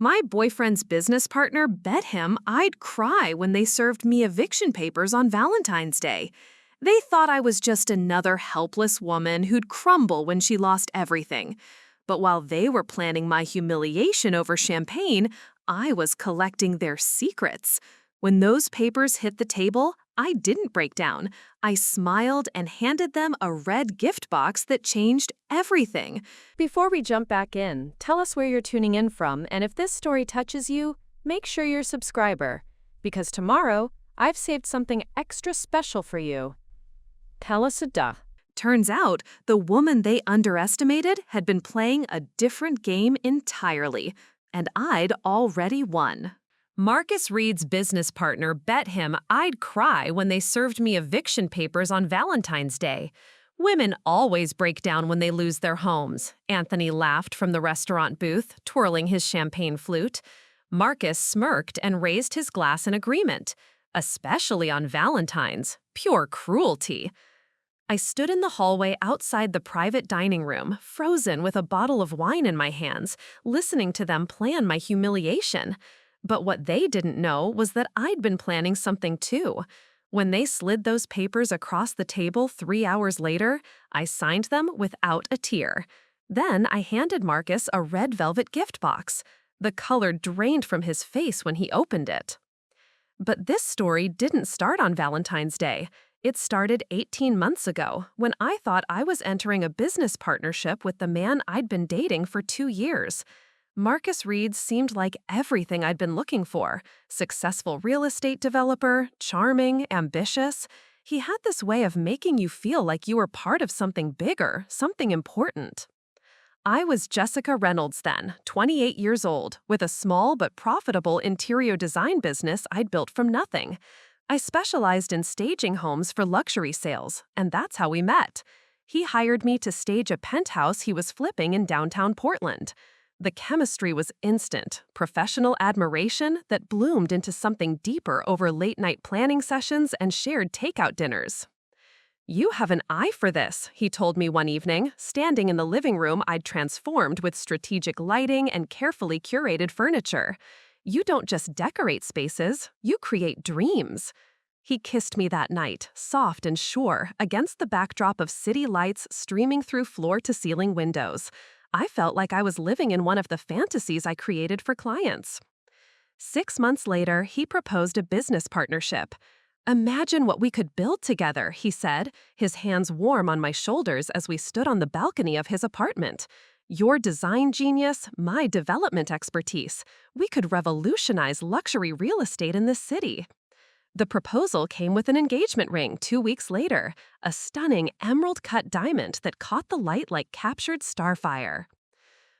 My boyfriend's business partner bet him I'd cry when they served me eviction papers on Valentine's Day. They thought I was just another helpless woman who'd crumble when she lost everything. But while they were planning my humiliation over champagne, I was collecting their secrets. When those papers hit the table, I didn't break down. I smiled and handed them a red gift box that changed everything. Before we jump back in, tell us where you're tuning in from, and if this story touches you, make sure you're a subscriber, because tomorrow, I've saved something extra special for you. Tell us a duh. Turns out, the woman they underestimated had been playing a different game entirely, and I'd already won. Marcus Reed's business partner bet him I'd cry when they served me eviction papers on Valentine's Day. Women always break down when they lose their homes, Anthony laughed from the restaurant booth, twirling his champagne flute. Marcus smirked and raised his glass in agreement. Especially on Valentine's. Pure cruelty. I stood in the hallway outside the private dining room, frozen with a bottle of wine in my hands, listening to them plan my humiliation. But what they didn't know was that I'd been planning something too. When they slid those papers across the table 3 hours later, I signed them without a tear. Then I handed Marcus a red velvet gift box. The color drained from his face when he opened it. But this story didn't start on Valentine's Day. It started 18 months ago, when I thought I was entering a business partnership with the man I'd been dating for 2 years. Marcus Reed seemed like everything I'd been looking for. Successful real estate developer, charming, ambitious. He had this way of making you feel like you were part of something bigger, something important. I was Jessica Reynolds then, 28 years old, with a small but profitable interior design business I'd built from nothing. I specialized in staging homes for luxury sales, and that's how we met. He hired me to stage a penthouse he was flipping in downtown Portland. The chemistry was instant, professional admiration that bloomed into something deeper over late-night planning sessions and shared takeout dinners. "You have an eye for this," he told me one evening, standing in the living room I'd transformed with strategic lighting and carefully curated furniture. "You don't just decorate spaces, you create dreams." He kissed me that night, soft and sure, against the backdrop of city lights streaming through floor-to-ceiling windows. I felt like I was living in one of the fantasies I created for clients. 6 months later, he proposed a business partnership. "Imagine what we could build together," he said, his hands warm on my shoulders as we stood on the balcony of his apartment. "Your design genius, my development expertise. We could revolutionize luxury real estate in this city." The proposal came with an engagement ring 2 weeks later, a stunning emerald-cut diamond that caught the light like captured starfire.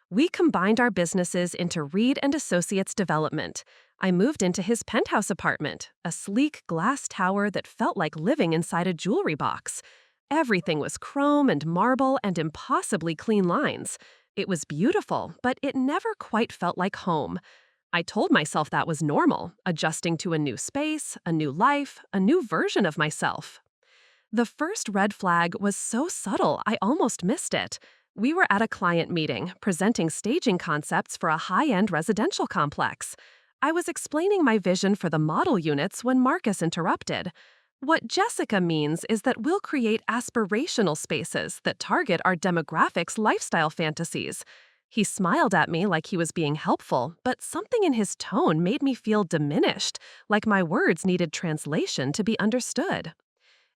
We combined our businesses into Reed & Associates Development. I moved into his penthouse apartment, a sleek glass tower that felt like living inside a jewelry box. Everything was chrome and marble and impossibly clean lines. It was beautiful, but it never quite felt like home. I told myself that was normal, adjusting to a new space, a new life, a new version of myself. The first red flag was so subtle I almost missed it. We were at a client meeting, presenting staging concepts for a high-end residential complex. I was explaining my vision for the model units when Marcus interrupted. "What Jessica means is that we'll create aspirational spaces that target our demographics' lifestyle fantasies." He smiled at me like he was being helpful, but something in his tone made me feel diminished, like my words needed translation to be understood.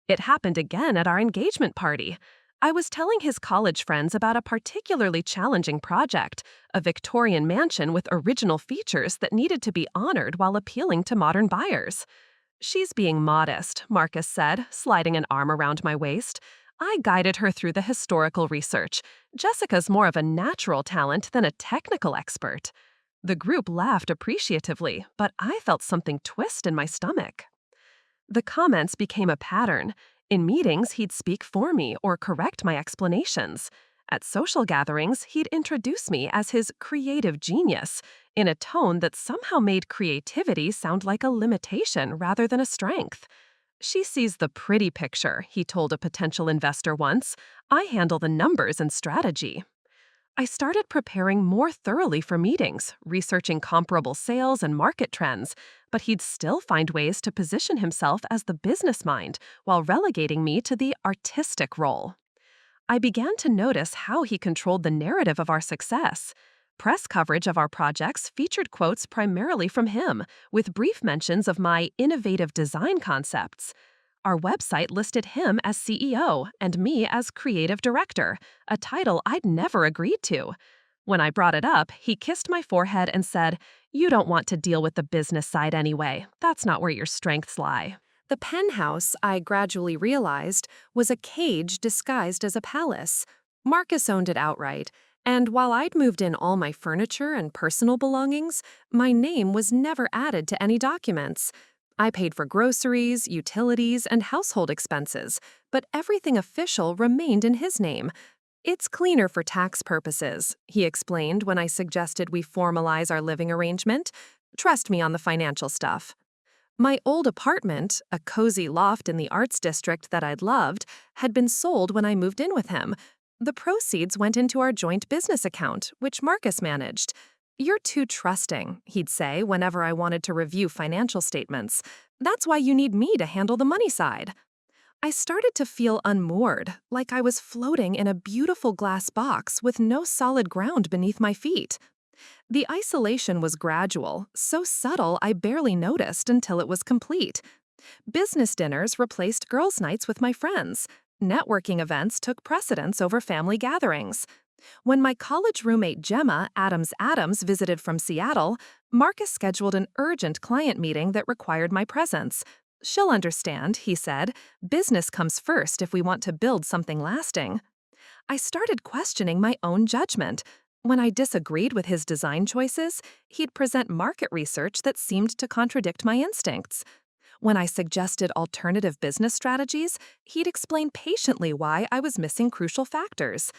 It happened again at our engagement party. I was telling his college friends about a particularly challenging project, a Victorian mansion with original features that needed to be honored while appealing to modern buyers. "She's being modest," Marcus said, sliding an arm around my waist. I guided her through the historical research. Jessica's more of a natural talent than a technical expert. The group laughed appreciatively, but I felt something twist in my stomach. The comments became a pattern. In meetings, he'd speak for me or correct my explanations. At social gatherings, he'd introduce me as his creative genius, in a tone that somehow made creativity sound like a limitation rather than a strength. "She sees the pretty picture," he told a potential investor once. "I handle the numbers and strategy." I started preparing more thoroughly for meetings, researching comparable sales and market trends, but he'd still find ways to position himself as the business mind while relegating me to the artistic role. I began to notice how he controlled the narrative of our success. Press coverage of our projects featured quotes primarily from him, with brief mentions of my innovative design concepts. Our website listed him as CEO and me as creative director, a title I'd never agreed to. When I brought it up, he kissed my forehead and said, "You don't want to deal with the business side anyway. That's not where your strengths lie." The penthouse, I gradually realized, was a cage disguised as a palace. Marcus owned it outright, and while I'd moved in all my furniture and personal belongings, my name was never added to any documents. I paid for groceries, utilities, and household expenses, but everything official remained in his name. "It's cleaner for tax purposes," he explained when I suggested we formalize our living arrangement. "Trust me on the financial stuff." My old apartment, a cozy loft in the arts district that I'd loved, had been sold when I moved in with him. The proceeds went into our joint business account, which Marcus managed. "You're too trusting," he'd say whenever I wanted to review financial statements. "That's why you need me to handle the money side." I started to feel unmoored, like I was floating in a beautiful glass box with no solid ground beneath my feet. The isolation was gradual, so subtle I barely noticed until it was complete. Business dinners replaced girls' nights with my friends. Networking events took precedence over family gatherings. When my college roommate Gemma Adams visited from Seattle, Marcus scheduled an urgent client meeting that required my presence. "She'll understand," he said. "Business comes first if we want to build something lasting." I started questioning my own judgment. When I disagreed with his design choices, he'd present market research that seemed to contradict my instincts. When I suggested alternative business strategies, he'd explain patiently why I was missing crucial factors.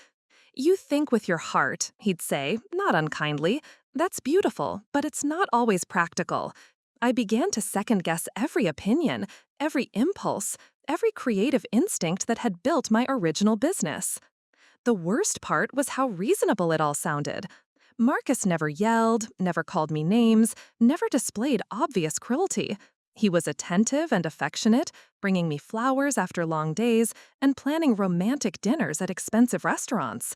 "You think with your heart," he'd say, not unkindly. "That's beautiful, but it's not always practical." I began to second-guess every opinion, every impulse, every creative instinct that had built my original business. The worst part was how reasonable it all sounded. Marcus never yelled, never called me names, never displayed obvious cruelty. He was attentive and affectionate, bringing me flowers after long days and planning romantic dinners at expensive restaurants.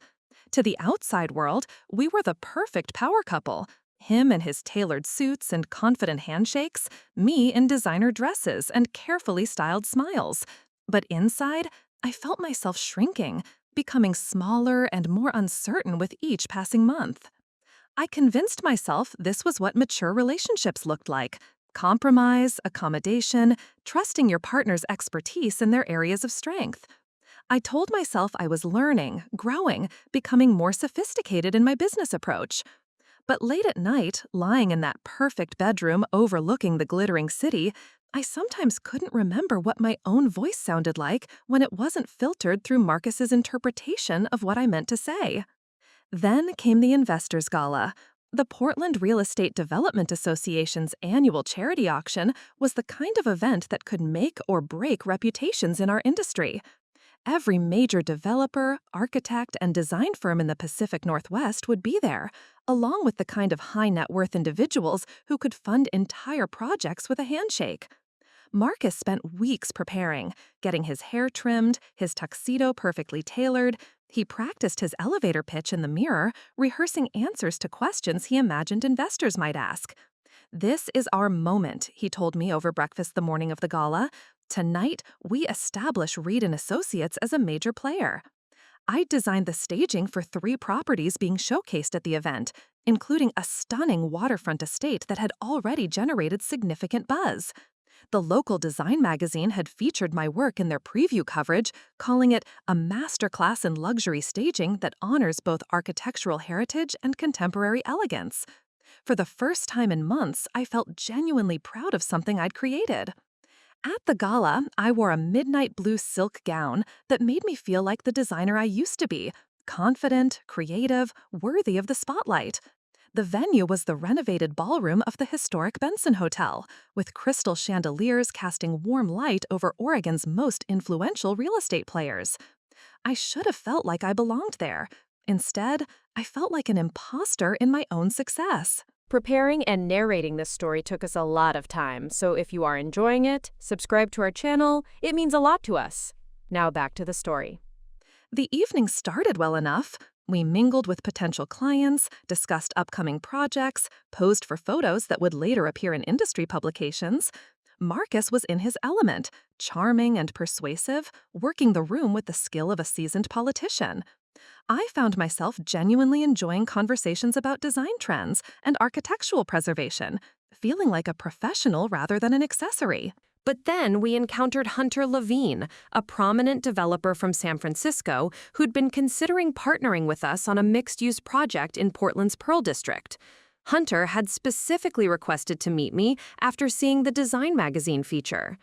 To the outside world, we were the perfect power couple. Him in his tailored suits and confident handshakes, me in designer dresses and carefully styled smiles. But inside, I felt myself shrinking, becoming smaller and more uncertain with each passing month. I convinced myself this was what mature relationships looked like: compromise, accommodation, trusting your partner's expertise in their areas of strength. I told myself I was learning, growing, becoming more sophisticated in my business approach. But late at night, lying in that perfect bedroom overlooking the glittering city, I sometimes couldn't remember what my own voice sounded like when it wasn't filtered through Marcus's interpretation of what I meant to say. Then came the Investors Gala. The Portland Real Estate Development Association's annual charity auction was the kind of event that could make or break reputations in our industry. Every major developer, architect, and design firm in the Pacific Northwest would be there, along with the kind of high-net-worth individuals who could fund entire projects with a handshake. Marcus spent weeks preparing, getting his hair trimmed, his tuxedo perfectly tailored. He practiced his elevator pitch in the mirror, rehearsing answers to questions he imagined investors might ask. "This is our moment," he told me over breakfast the morning of the gala. "Tonight, we establish Reed & Associates as a major player." I designed the staging for 3 properties being showcased at the event, including a stunning waterfront estate that had already generated significant buzz. The local design magazine had featured my work in their preview coverage, calling it a masterclass in luxury staging that honors both architectural heritage and contemporary elegance. For the first time in months, I felt genuinely proud of something I'd created. At the gala, I wore a midnight blue silk gown that made me feel like the designer I used to be: confident, creative, worthy of the spotlight. The venue was the renovated ballroom of the historic Benson Hotel, with crystal chandeliers casting warm light over Oregon's most influential real estate players. I should have felt like I belonged there. Instead, I felt like an imposter in my own success. Preparing and narrating this story took us a lot of time, so if you are enjoying it, subscribe to our channel. It means a lot to us. Now back to the story. The evening started well enough. We mingled with potential clients, discussed upcoming projects, posed for photos that would later appear in industry publications. Marcus was in his element, charming and persuasive, working the room with the skill of a seasoned politician. I found myself genuinely enjoying conversations about design trends and architectural preservation, feeling like a professional rather than an accessory. But then we encountered Hunter Levine, a prominent developer from San Francisco who'd been considering partnering with us on a mixed-use project in Portland's Pearl District. Hunter had specifically requested to meet me after seeing the Design magazine feature.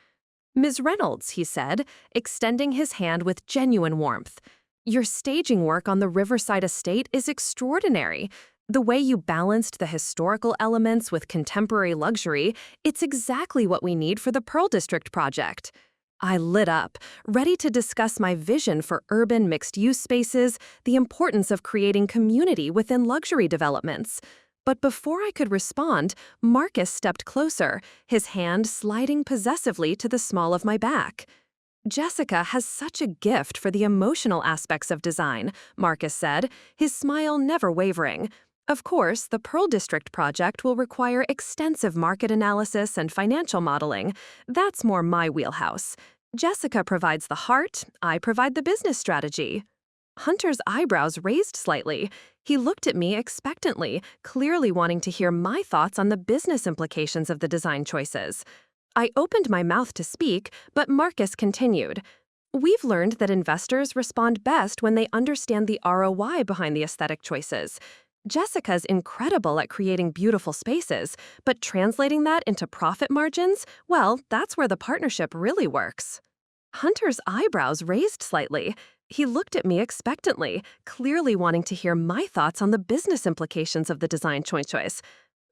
"Ms. Reynolds," he said, extending his hand with genuine warmth, "your staging work on the Riverside estate is extraordinary. The way you balanced the historical elements with contemporary luxury, it's exactly what we need for the Pearl District project." I lit up, ready to discuss my vision for urban mixed-use spaces, the importance of creating community within luxury developments. But before I could respond, Marcus stepped closer, his hand sliding possessively to the small of my back. "Jessica has such a gift for the emotional aspects of design," Marcus said, his smile never wavering. "Of course, the Pearl District project will require extensive market analysis and financial modeling. That's more my wheelhouse. Jessica provides the heart, I provide the business strategy." Hunter's eyebrows raised slightly. He looked at me expectantly, clearly wanting to hear my thoughts on the business implications of the design choices. I opened my mouth to speak, but Marcus continued. "We've learned that investors respond best when they understand the ROI behind the aesthetic choices. Jessica's incredible at creating beautiful spaces, but translating that into profit margins, well, that's where the partnership really works." Hunter's eyebrows raised slightly. He looked at me expectantly, clearly wanting to hear my thoughts on the business implications of the design choice.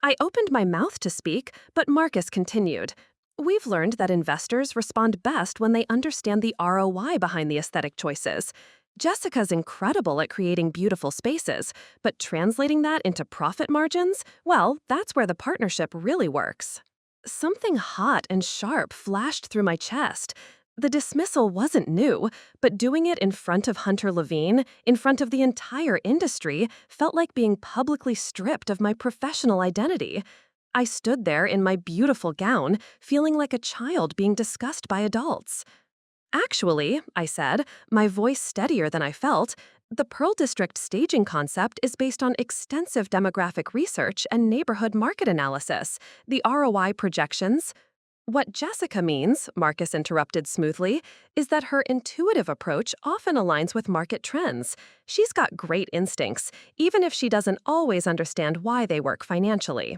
I opened my mouth to speak, but Marcus continued. "We've learned that investors respond best when they understand the ROI behind the aesthetic choices. Jessica's incredible at creating beautiful spaces, but translating that into profit margins, well, that's where the partnership really works." Something hot and sharp flashed through my chest. The dismissal wasn't new, but doing it in front of Hunter Levine, in front of the entire industry, felt like being publicly stripped of my professional identity. I stood there in my beautiful gown, feeling like a child being discussed by adults. "Actually," I said, my voice steadier than I felt, "the Pearl District staging concept is based on extensive demographic research and neighborhood market analysis, the ROI projections." "What Jessica means," Marcus interrupted smoothly, "is that her intuitive approach often aligns with market trends. She's got great instincts, even if she doesn't always understand why they work financially."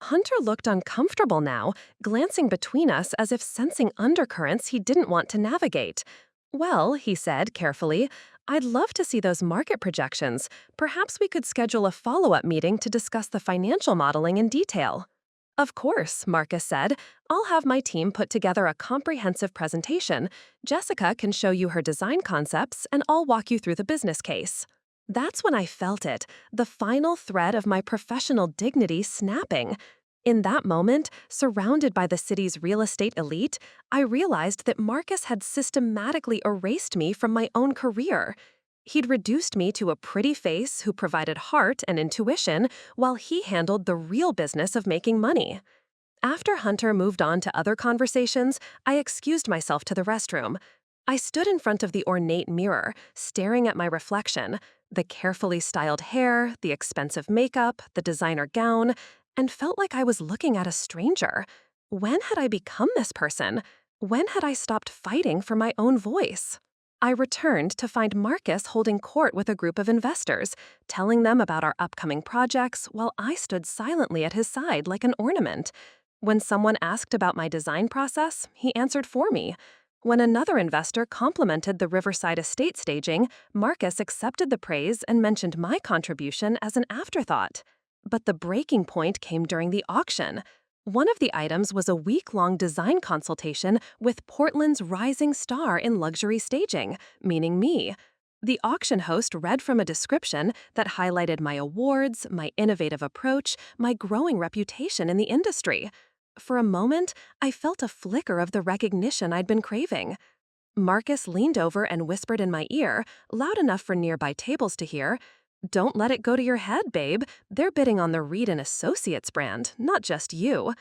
Hunter looked uncomfortable now, glancing between us as if sensing undercurrents he didn't want to navigate. "Well," he said carefully, "I'd love to see those market projections. Perhaps we could schedule a follow-up meeting to discuss the financial modeling in detail." "Of course," Marcus said. "I'll have my team put together a comprehensive presentation. Jessica can show you her design concepts, and I'll walk you through the business case." That's when I felt it, the final thread of my professional dignity snapping. In that moment, surrounded by the city's real estate elite, I realized that Marcus had systematically erased me from my own career. He'd reduced me to a pretty face who provided heart and intuition, while he handled the real business of making money. After Hunter moved on to other conversations, I excused myself to the restroom. I stood in front of the ornate mirror, staring at my reflection, the carefully styled hair, the expensive makeup, the designer gown, and felt like I was looking at a stranger. When had I become this person? When had I stopped fighting for my own voice? I returned to find Marcus holding court with a group of investors, telling them about our upcoming projects while I stood silently at his side like an ornament. When someone asked about my design process, he answered for me. When another investor complimented the Riverside estate staging, Marcus accepted the praise and mentioned my contribution as an afterthought. But the breaking point came during the auction. One of the items was a week-long design consultation with Portland's rising star in luxury staging, meaning me. The auction host read from a description that highlighted my awards, my innovative approach, my growing reputation in the industry. For a moment, I felt a flicker of the recognition I'd been craving. Marcus leaned over and whispered in my ear, loud enough for nearby tables to hear, "Don't let it go to your head, babe. They're bidding on the Reed & Associates brand, not just you."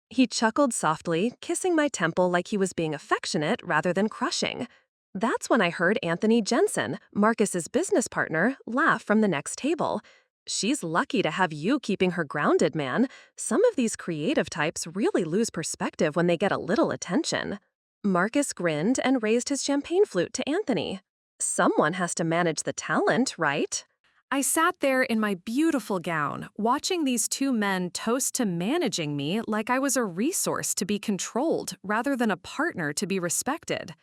He chuckled softly, kissing my temple like he was being affectionate rather than crushing. That's when I heard Anthony Jensen, Marcus's business partner, laugh from the next table. "She's lucky to have you keeping her grounded, man. Some of these creative types really lose perspective when they get a little attention." Marcus grinned and raised his champagne flute to Anthony. "Someone has to manage the talent, right?" I sat there in my beautiful gown, watching these two men toast to managing me like I was a resource to be controlled rather than a partner to be respected.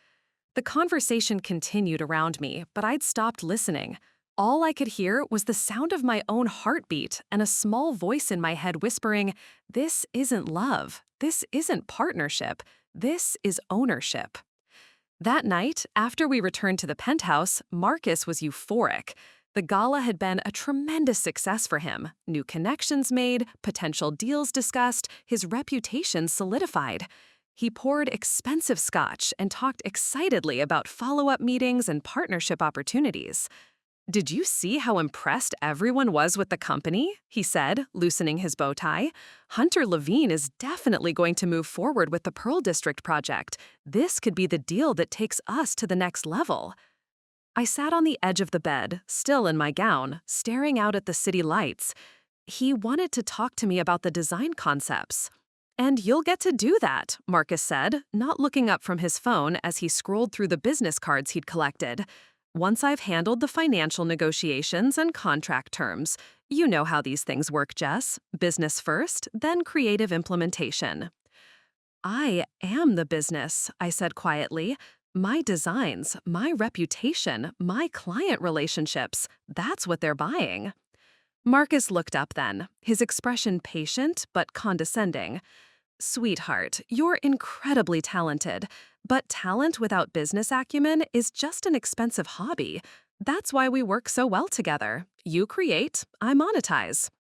The conversation continued around me, but I'd stopped listening. All I could hear was the sound of my own heartbeat and a small voice in my head whispering, "This isn't love. This isn't partnership. This is ownership." That night, after we returned to the penthouse, Marcus was euphoric. The gala had been a tremendous success for him. New connections made, potential deals discussed, his reputation solidified. He poured expensive scotch and talked excitedly about follow-up meetings and partnership opportunities. "Did you see how impressed everyone was with the company?" he said, loosening his bow tie. "Hunter Levine is definitely going to move forward with the Pearl District project. This could be the deal that takes us to the next level." I sat on the edge of the bed, still in my gown, staring out at the city lights. He wanted to talk to me about the design concepts. "And you'll get to do that," Marcus said, not looking up from his phone as he scrolled through the business cards he'd collected. "Once I've handled the financial negotiations and contract terms. You know how these things work, Jess. Business first, then creative implementation." "I am the business," I said quietly. "My designs, my reputation, my client relationships, that's what they're buying." Marcus looked up then, his expression patient but condescending. "Sweetheart, you're incredibly talented, but talent without business acumen is just an expensive hobby. That's why we work so well together. You create, I monetize."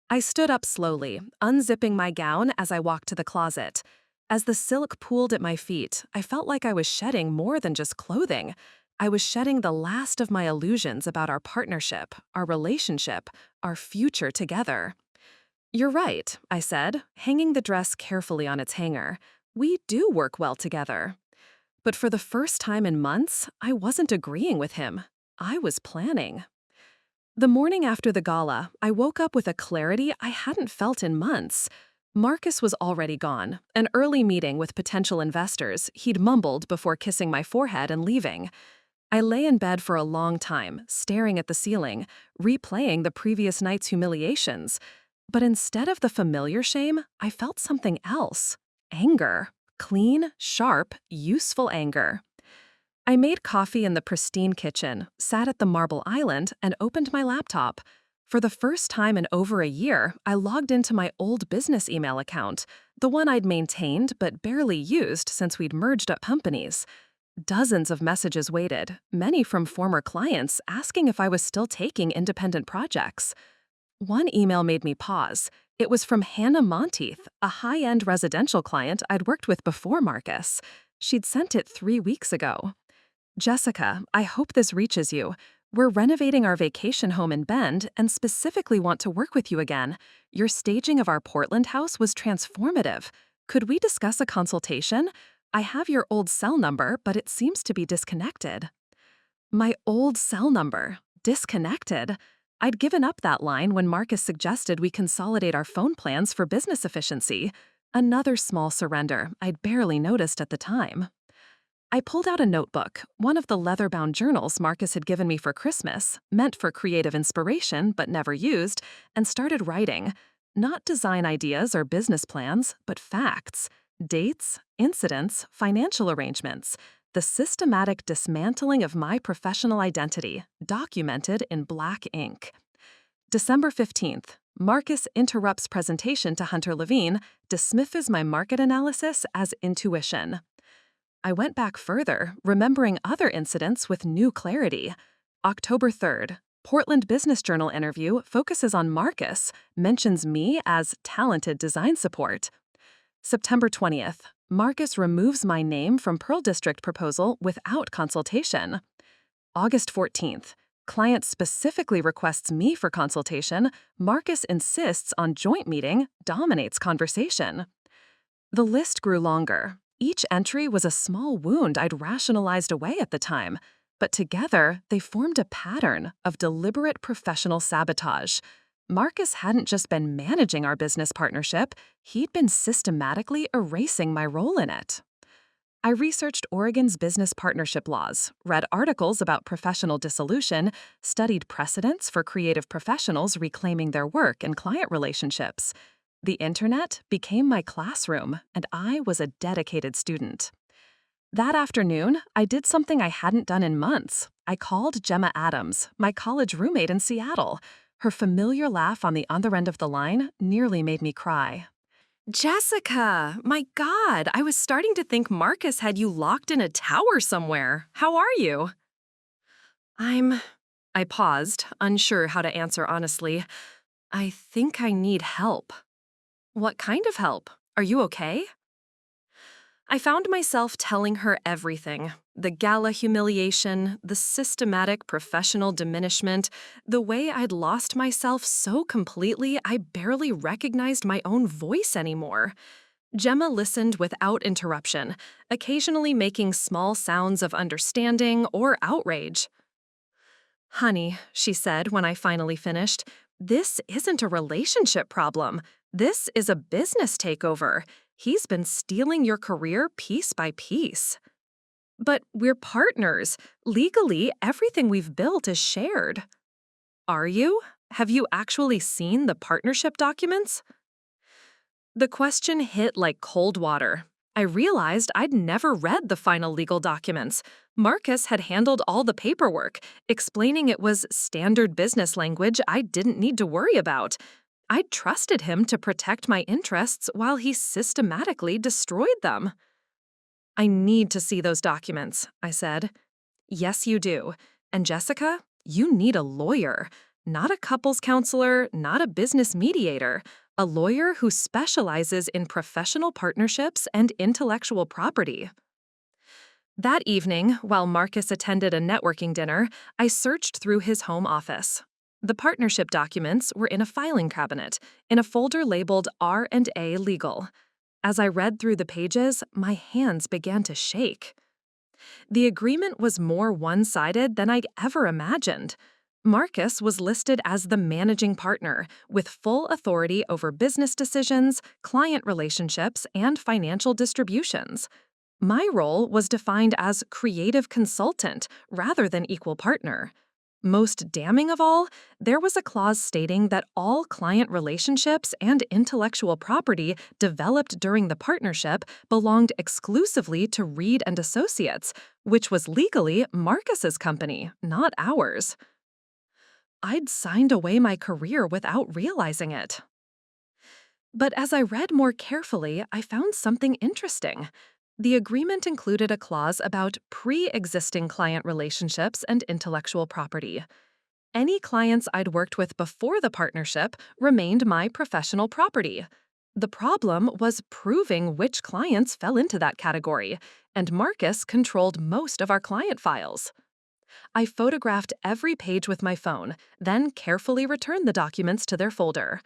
I stood up slowly, unzipping my gown as I walked to the closet. As the silk pooled at my feet, I felt like I was shedding more than just clothing. I was shedding the last of my illusions about our partnership, our relationship, our future together. "You're right," I said, hanging the dress carefully on its hanger. "We do work well together." But for the first time in months, I wasn't agreeing with him. I was planning. The morning after the gala, I woke up with a clarity I hadn't felt in months. Marcus was already gone, an early meeting with potential investors he'd mumbled before kissing my forehead and leaving. I lay in bed for a long time, staring at the ceiling, replaying the previous night's humiliations. But instead of the familiar shame, I felt something else. Anger. Clean, sharp, useful anger. I made coffee in the pristine kitchen, sat at the marble island, and opened my laptop. For the first time in over a year, I logged into my old business email account, the one I'd maintained but barely used since we'd merged up companies. Dozens of messages waited, many from former clients asking if I was still taking independent projects. One email made me pause. It was from Hannah Monteith, a high-end residential client I'd worked with before Marcus. She'd sent it 3 weeks ago. "Jessica, I hope this reaches you. We're renovating our vacation home in Bend and specifically want to work with you again. Your staging of our Portland house was transformative. Could we discuss a consultation? I have your old cell number, but it seems to be disconnected." My old cell number. Disconnected. I'd given up that line when Marcus suggested we consolidate our phone plans for business efficiency. Another small surrender I'd barely noticed at the time. I pulled out a notebook, one of the leather-bound journals Marcus had given me for Christmas, meant for creative inspiration but never used, and started writing. Not design ideas or business plans, but facts. Dates, incidents, financial arrangements. The systematic dismantling of my professional identity, documented in black ink. December 15th. Marcus interrupts presentation to Hunter Levine, dismisses my market analysis as intuition. I went back further, remembering other incidents with new clarity. October 3rd. Portland Business Journal interview focuses on Marcus, mentions me as talented design support. September 20th. Marcus removes my name from Pearl District proposal without consultation. August 14th. Client specifically requests me for consultation. Marcus insists on joint meeting, dominates conversation. The list grew longer. Each entry was a small wound I'd rationalized away at the time, but together they formed a pattern of deliberate professional sabotage. Marcus hadn't just been managing our business partnership, he'd been systematically erasing my role in it. I researched Oregon's business partnership laws, read articles about professional dissolution, studied precedents for creative professionals reclaiming their work and client relationships. The internet became my classroom, and I was a dedicated student. That afternoon, I did something I hadn't done in months. I called Gemma Adams, my college roommate in Seattle. Her familiar laugh on the other end of the line nearly made me cry. Jessica, my God, I was starting to think Marcus had you locked in a tower somewhere. How are you? I paused, unsure how to answer honestly. I think I need help. What kind of help? Are you okay? I found myself telling her everything. The gala humiliation, the systematic professional diminishment, the way I'd lost myself so completely I barely recognized my own voice anymore. Gemma listened without interruption, occasionally making small sounds of understanding or outrage. Honey, she said when I finally finished, this isn't a relationship problem. This is a business takeover. He's been stealing your career piece by piece. But we're partners. Legally, everything we've built is shared. Are you? Have you actually seen the partnership documents? The question hit like cold water. I realized I'd never read the final legal documents. Marcus had handled all the paperwork, explaining it was standard business language I didn't need to worry about. I'd trusted him to protect my interests while he systematically destroyed them. I need to see those documents, I said. Yes, you do. And Jessica, you need a lawyer. Not a couples counselor, not a business mediator. A lawyer who specializes in professional partnerships and intellectual property. That evening, while Marcus attended a networking dinner, I searched through his home office. The partnership documents were in a filing cabinet, in a folder labeled R&A Legal. As I read through the pages, my hands began to shake. The agreement was more one-sided than I'd ever imagined. Marcus was listed as the managing partner, with full authority over business decisions, client relationships, and financial distributions. My role was defined as creative consultant rather than equal partner. Most damning of all, there was a clause stating that all client relationships and intellectual property developed during the partnership belonged exclusively to Reed and Associates, which was legally Marcus's company, not ours. I'd signed away my career without realizing it. But as I read more carefully, I found something interesting. The agreement included a clause about pre-existing client relationships and intellectual property. Any clients I'd worked with before the partnership remained my professional property. The problem was proving which clients fell into that category, and Marcus controlled most of our client files. I photographed every page with my phone, then carefully returned the documents to their folder.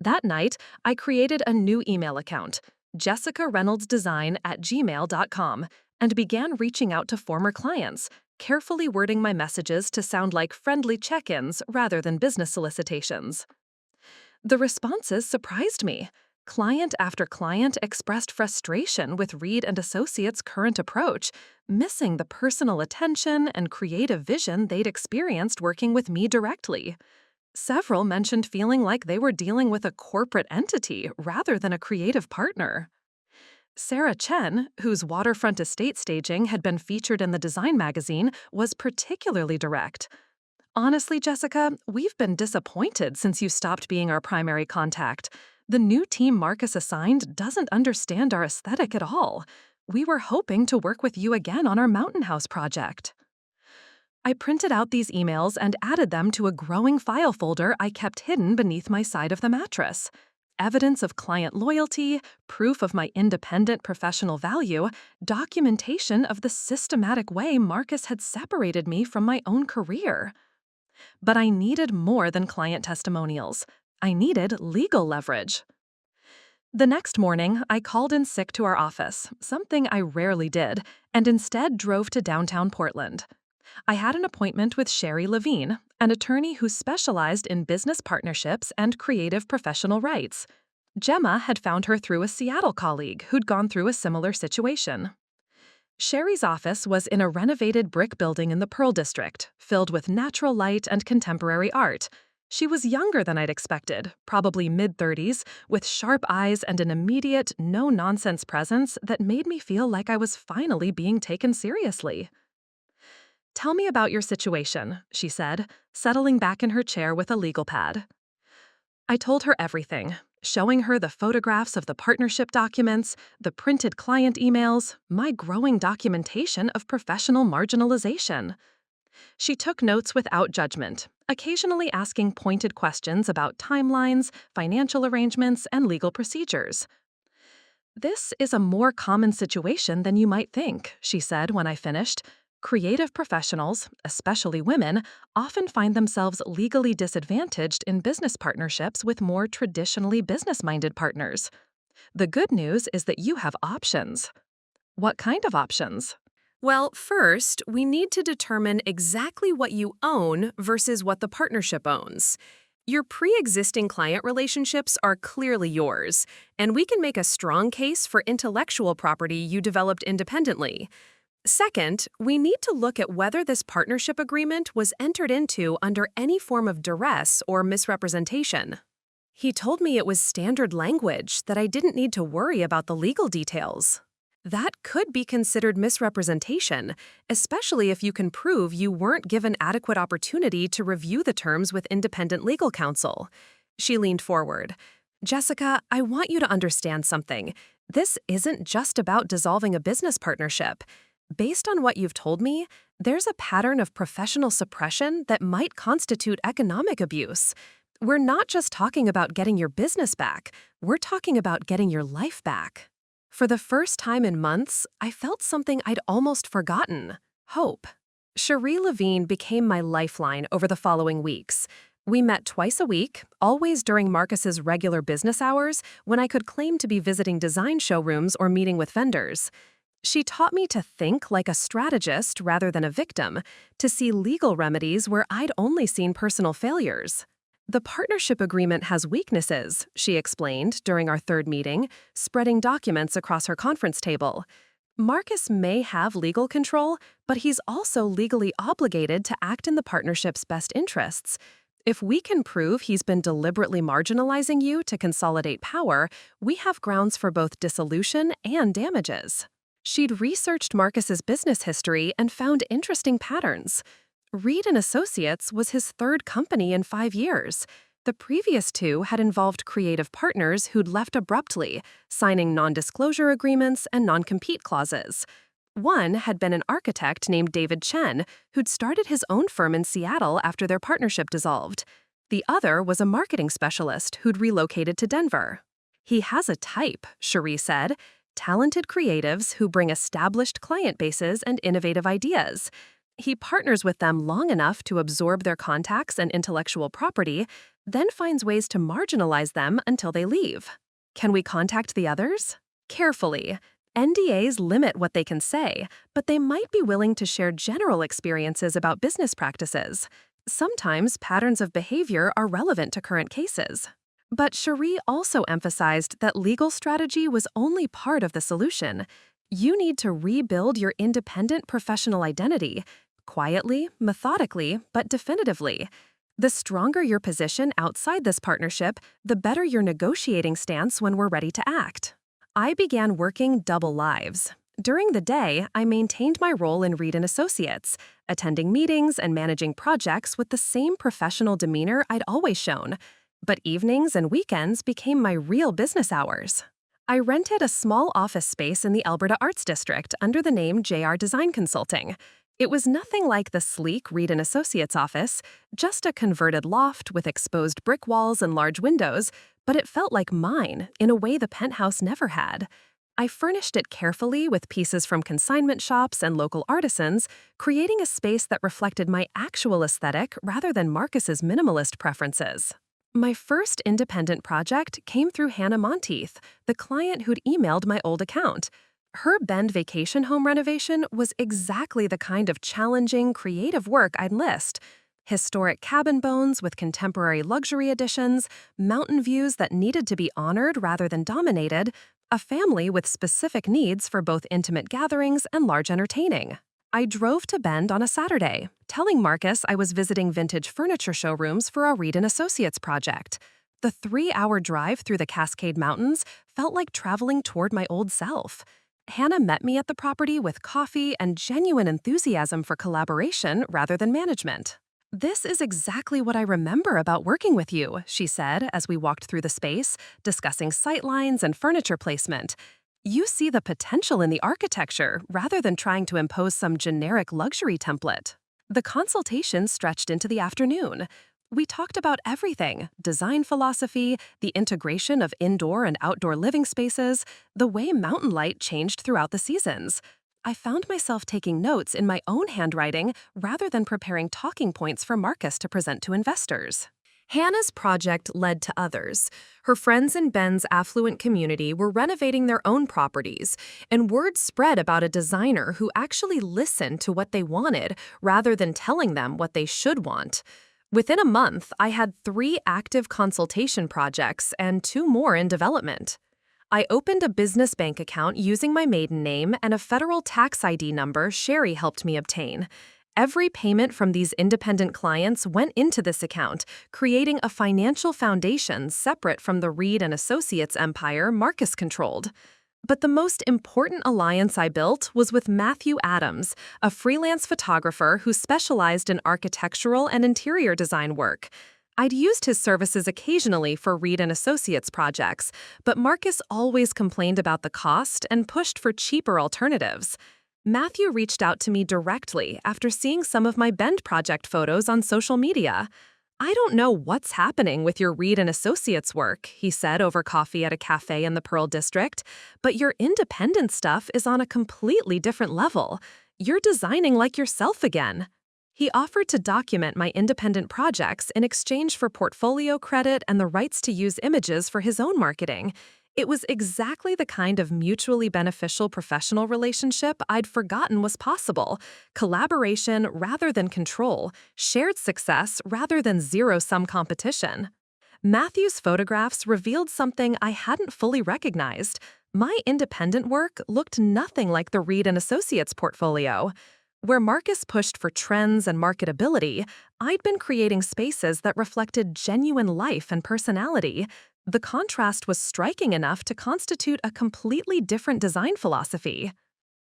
That night, I created a new email account, jessicareynoldsdesign@gmail.com, and began reaching out to former clients, carefully wording my messages to sound like friendly check-ins rather than business solicitations. The responses surprised me. Client after client expressed frustration with Reed and Associates' current approach, missing the personal attention and creative vision they'd experienced working with me directly. Several mentioned feeling like they were dealing with a corporate entity rather than a creative partner. Sarah Chen, whose waterfront estate staging had been featured in the design magazine, was particularly direct. Honestly, Jessica, we've been disappointed since you stopped being our primary contact. The new team Marcus assigned doesn't understand our aesthetic at all. We were hoping to work with you again on our Mountain House project. I printed out these emails and added them to a growing file folder I kept hidden beneath my side of the mattress. Evidence of client loyalty, proof of my independent professional value, documentation of the systematic way Marcus had separated me from my own career. But I needed more than client testimonials. I needed legal leverage. The next morning, I called in sick to our office, something I rarely did, and instead drove to downtown Portland. I had an appointment with Sherry Levine, an attorney who specialized in business partnerships and creative professional rights. Gemma had found her through a Seattle colleague who'd gone through a similar situation. Sherry's office was in a renovated brick building in the Pearl District, filled with natural light and contemporary art. She was younger than I'd expected, probably mid-30s, with sharp eyes and an immediate, no-nonsense presence that made me feel like I was finally being taken seriously. "Tell me about your situation," she said, settling back in her chair with a legal pad. I told her everything, showing her the photographs of the partnership documents, the printed client emails, my growing documentation of professional marginalization. She took notes without judgment, occasionally asking pointed questions about timelines, financial arrangements, and legal procedures. "This is a more common situation than you might think," she said when I finished. "Creative professionals, especially women, often find themselves legally disadvantaged in business partnerships with more traditionally business-minded partners. The good news is that you have options." "What kind of options?" Well, first, we need to determine exactly what you own versus what the partnership owns. Your pre-existing client relationships are clearly yours, and we can make a strong case for intellectual property you developed independently. Second, we need to look at whether this partnership agreement was entered into under any form of duress or misrepresentation. He told me it was standard language, that I didn't need to worry about the legal details. That could be considered misrepresentation, especially if you can prove you weren't given adequate opportunity to review the terms with independent legal counsel. She leaned forward. "Jessica, I want you to understand something. This isn't just about dissolving a business partnership. Based on what you've told me, there's a pattern of professional suppression that might constitute economic abuse. We're not just talking about getting your business back, we're talking about getting your life back." For the first time in months, I felt something I'd almost forgotten: hope. Sherry Levine became my lifeline over the following weeks. We met twice a week, always during Marcus's regular business hours when I could claim to be visiting design showrooms or meeting with vendors. She taught me to think like a strategist rather than a victim, to see legal remedies where I'd only seen personal failures. "The partnership agreement has weaknesses," she explained during our third meeting, spreading documents across her conference table. "Marcus may have legal control, but he's also legally obligated to act in the partnership's best interests. If we can prove he's been deliberately marginalizing you to consolidate power, we have grounds for both dissolution and damages." She'd researched Marcus's business history and found interesting patterns. Reed & Associates was his third company in 5 years. The previous 2 had involved creative partners who'd left abruptly, signing non-disclosure agreements and non-compete clauses. One had been an architect named David Chen, who'd started his own firm in Seattle after their partnership dissolved. The other was a marketing specialist who'd relocated to Denver. "He has a type," Cherie said. "Talented creatives who bring established client bases and innovative ideas. He partners with them long enough to absorb their contacts and intellectual property, then finds ways to marginalize them until they leave. Can we contact the others? Carefully. NDAs limit what they can say, but they might be willing to share general experiences about business practices. Sometimes patterns of behavior are relevant to current cases." But Cherie also emphasized that legal strategy was only part of the solution. You need to rebuild your independent professional identity, quietly, methodically, but definitively. The stronger your position outside this partnership, the better your negotiating stance when we're ready to act. I began working double lives. During the day, I maintained my role in Reed & Associates, attending meetings and managing projects with the same professional demeanor I'd always shown. But evenings and weekends became my real business hours. I rented a small office space in the Alberta Arts District under the name JR Design Consulting. It was nothing like the sleek Reed & Associates office, just a converted loft with exposed brick walls and large windows, but it felt like mine in a way the penthouse never had. I furnished it carefully with pieces from consignment shops and local artisans, creating a space that reflected my actual aesthetic rather than Marcus's minimalist preferences. My first independent project came through Hannah Monteith, the client who'd emailed my old account. Her Bend vacation home renovation was exactly the kind of challenging, creative work I'd list. Historic cabin bones with contemporary luxury additions, mountain views that needed to be honored rather than dominated, a family with specific needs for both intimate gatherings and large entertaining. I drove to Bend on a Saturday, telling Marcus I was visiting vintage furniture showrooms for a Reed & Associates project. The 3-hour drive through the Cascade Mountains felt like traveling toward my old self. Hannah met me at the property with coffee and genuine enthusiasm for collaboration rather than management. "This is exactly what I remember about working with you," she said as we walked through the space, discussing sightlines and furniture placement. "You see the potential in the architecture rather than trying to impose some generic luxury template." The consultation stretched into the afternoon. We talked about everything: design philosophy, the integration of indoor and outdoor living spaces, the way mountain light changed throughout the seasons. I found myself taking notes in my own handwriting rather than preparing talking points for Marcus to present to investors. Hannah's project led to others. Her friends in Ben's affluent community were renovating their own properties, and word spread about a designer who actually listened to what they wanted rather than telling them what they should want. Within a month, I had 3 active consultation projects and 2 more in development. I opened a business bank account using my maiden name and a federal tax ID number Sherry helped me obtain. Every payment from these independent clients went into this account, creating a financial foundation separate from the Reed & Associates empire Marcus controlled. But the most important alliance I built was with Matthew Adams, a freelance photographer who specialized in architectural and interior design work. I'd used his services occasionally for Reed & Associates projects, but Marcus always complained about the cost and pushed for cheaper alternatives. Matthew reached out to me directly after seeing some of my Bend project photos on social media. "I don't know what's happening with your Reed & Associates work," he said over coffee at a cafe in the Pearl District, "but your independent stuff is on a completely different level. You're designing like yourself again." He offered to document my independent projects in exchange for portfolio credit and the rights to use images for his own marketing. It was exactly the kind of mutually beneficial professional relationship I'd forgotten was possible: collaboration rather than control, shared success rather than zero-sum competition. Matthew's photographs revealed something I hadn't fully recognized. My independent work looked nothing like the Reed & Associates portfolio. Where Marcus pushed for trends and marketability, I'd been creating spaces that reflected genuine life and personality. The contrast was striking enough to constitute a completely different design philosophy.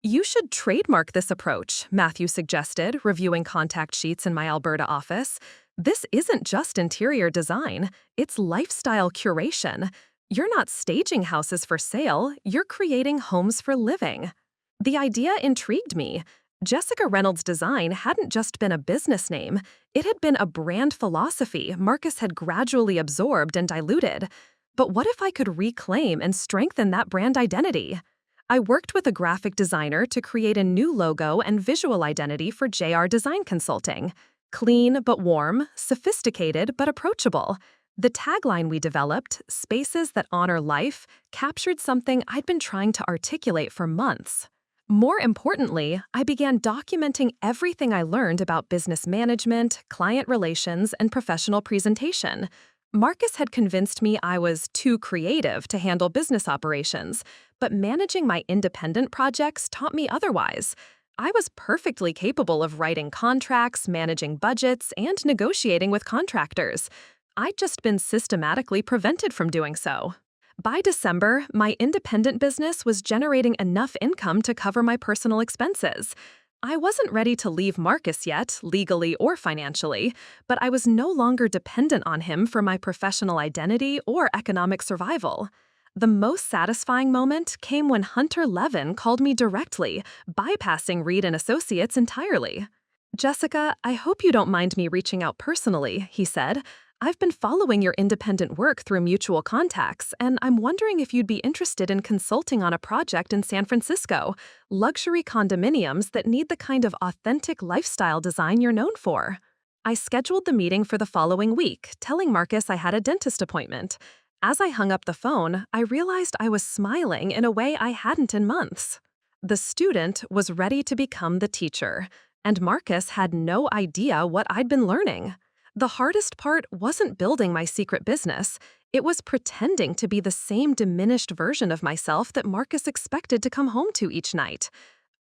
"You should trademark this approach," Matthew suggested, reviewing contact sheets in my Alberta office. "This isn't just interior design, it's lifestyle curation. You're not staging houses for sale, you're creating homes for living." The idea intrigued me. Jessica Reynolds Design hadn't just been a business name, it had been a brand philosophy Marcus had gradually absorbed and diluted. But what if I could reclaim and strengthen that brand identity? I worked with a graphic designer to create a new logo and visual identity for JR Design Consulting. Clean but warm, sophisticated but approachable. The tagline we developed, "Spaces that honor life," captured something I'd been trying to articulate for months. More importantly, I began documenting everything I learned about business management, client relations, and professional presentation. Marcus had convinced me I was too creative to handle business operations, but managing my independent projects taught me otherwise. I was perfectly capable of writing contracts, managing budgets, and negotiating with contractors. I'd just been systematically prevented from doing so. By December, my independent business was generating enough income to cover my personal expenses. I wasn't ready to leave Marcus yet, legally or financially, but I was no longer dependent on him for my professional identity or economic survival. The most satisfying moment came when Hunter Levin called me directly, bypassing Reed and Associates entirely. "Jessica, I hope you don't mind me reaching out personally," he said. "I've been following your independent work through mutual contacts, and I'm wondering if you'd be interested in consulting on a project in San Francisco, luxury condominiums that need the kind of authentic lifestyle design you're known for." I scheduled the meeting for the following week, telling Marcus I had a dentist appointment. As I hung up the phone, I realized I was smiling in a way I hadn't in months. The student was ready to become the teacher, and Marcus had no idea what I'd been learning. The hardest part wasn't building my secret business. It was pretending to be the same diminished version of myself that Marcus expected to come home to each night.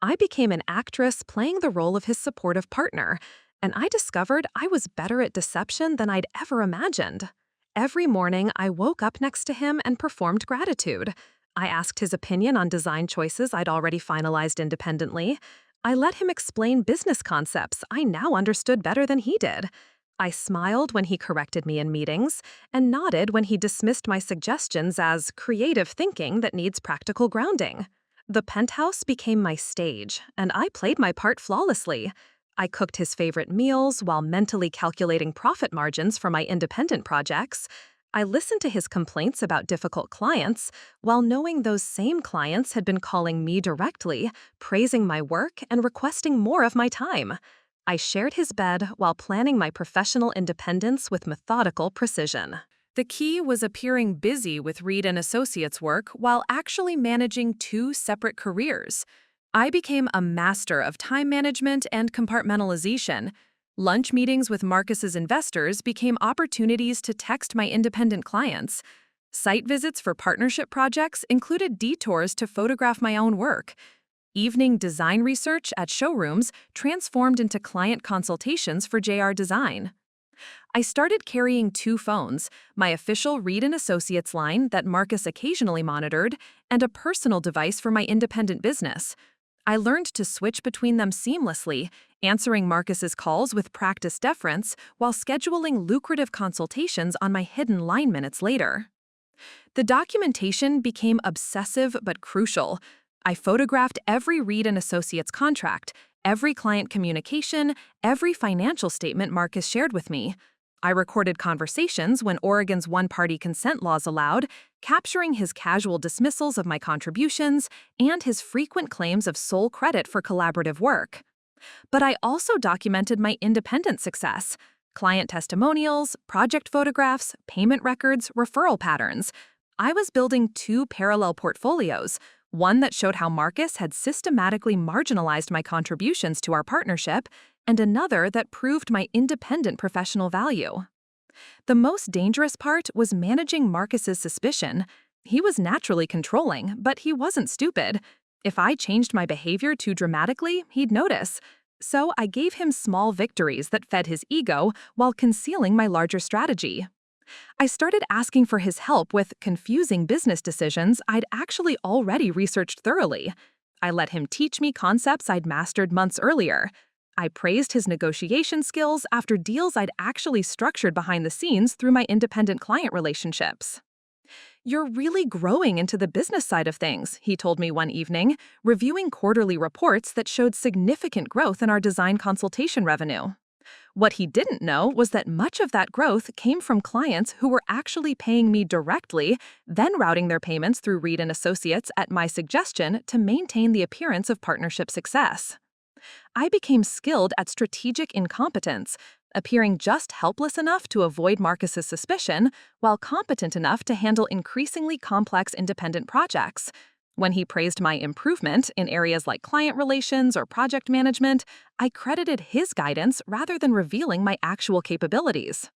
I became an actress playing the role of his supportive partner, and I discovered I was better at deception than I'd ever imagined. Every morning, I woke up next to him and performed gratitude. I asked his opinion on design choices I'd already finalized independently. I let him explain business concepts I now understood better than he did. I smiled when he corrected me in meetings, and nodded when he dismissed my suggestions as creative thinking that needs practical grounding. The penthouse became my stage, and I played my part flawlessly. I cooked his favorite meals while mentally calculating profit margins for my independent projects. I listened to his complaints about difficult clients, while knowing those same clients had been calling me directly, praising my work and requesting more of my time. I shared his bed while planning my professional independence with methodical precision. The key was appearing busy with Reed and Associates work while actually managing two separate careers. I became a master of time management and compartmentalization. Lunch meetings with Marcus's investors became opportunities to text my independent clients. Site visits for partnership projects included detours to photograph my own work. Evening design research at showrooms transformed into client consultations for JR Design. I started carrying two phones, my official Reed & Associates line that Marcus occasionally monitored, and a personal device for my independent business. I learned to switch between them seamlessly, answering Marcus's calls with practiced deference while scheduling lucrative consultations on my hidden line minutes later. The documentation became obsessive but crucial. I photographed every Reed & Associates contract, every client communication, every financial statement Marcus shared with me. I recorded conversations when Oregon's one-party consent laws allowed, capturing his casual dismissals of my contributions and his frequent claims of sole credit for collaborative work. But I also documented my independent success: client testimonials, project photographs, payment records, referral patterns. I was building two parallel portfolios, one that showed how Marcus had systematically marginalized my contributions to our partnership, and another that proved my independent professional value. The most dangerous part was managing Marcus's suspicion. He was naturally controlling, but he wasn't stupid. If I changed my behavior too dramatically, he'd notice. So I gave him small victories that fed his ego while concealing my larger strategy. I started asking for his help with confusing business decisions I'd actually already researched thoroughly. I let him teach me concepts I'd mastered months earlier. I praised his negotiation skills after deals I'd actually structured behind the scenes through my independent client relationships. "You're really growing into the business side of things," he told me one evening, reviewing quarterly reports that showed significant growth in our design consultation revenue. What he didn't know was that much of that growth came from clients who were actually paying me directly, then routing their payments through Reed & Associates at my suggestion to maintain the appearance of partnership success. I became skilled at strategic incompetence, appearing just helpless enough to avoid Marcus's suspicion, while competent enough to handle increasingly complex independent projects. When he praised my improvement in areas like client relations or project management, I credited his guidance rather than revealing my actual capabilities.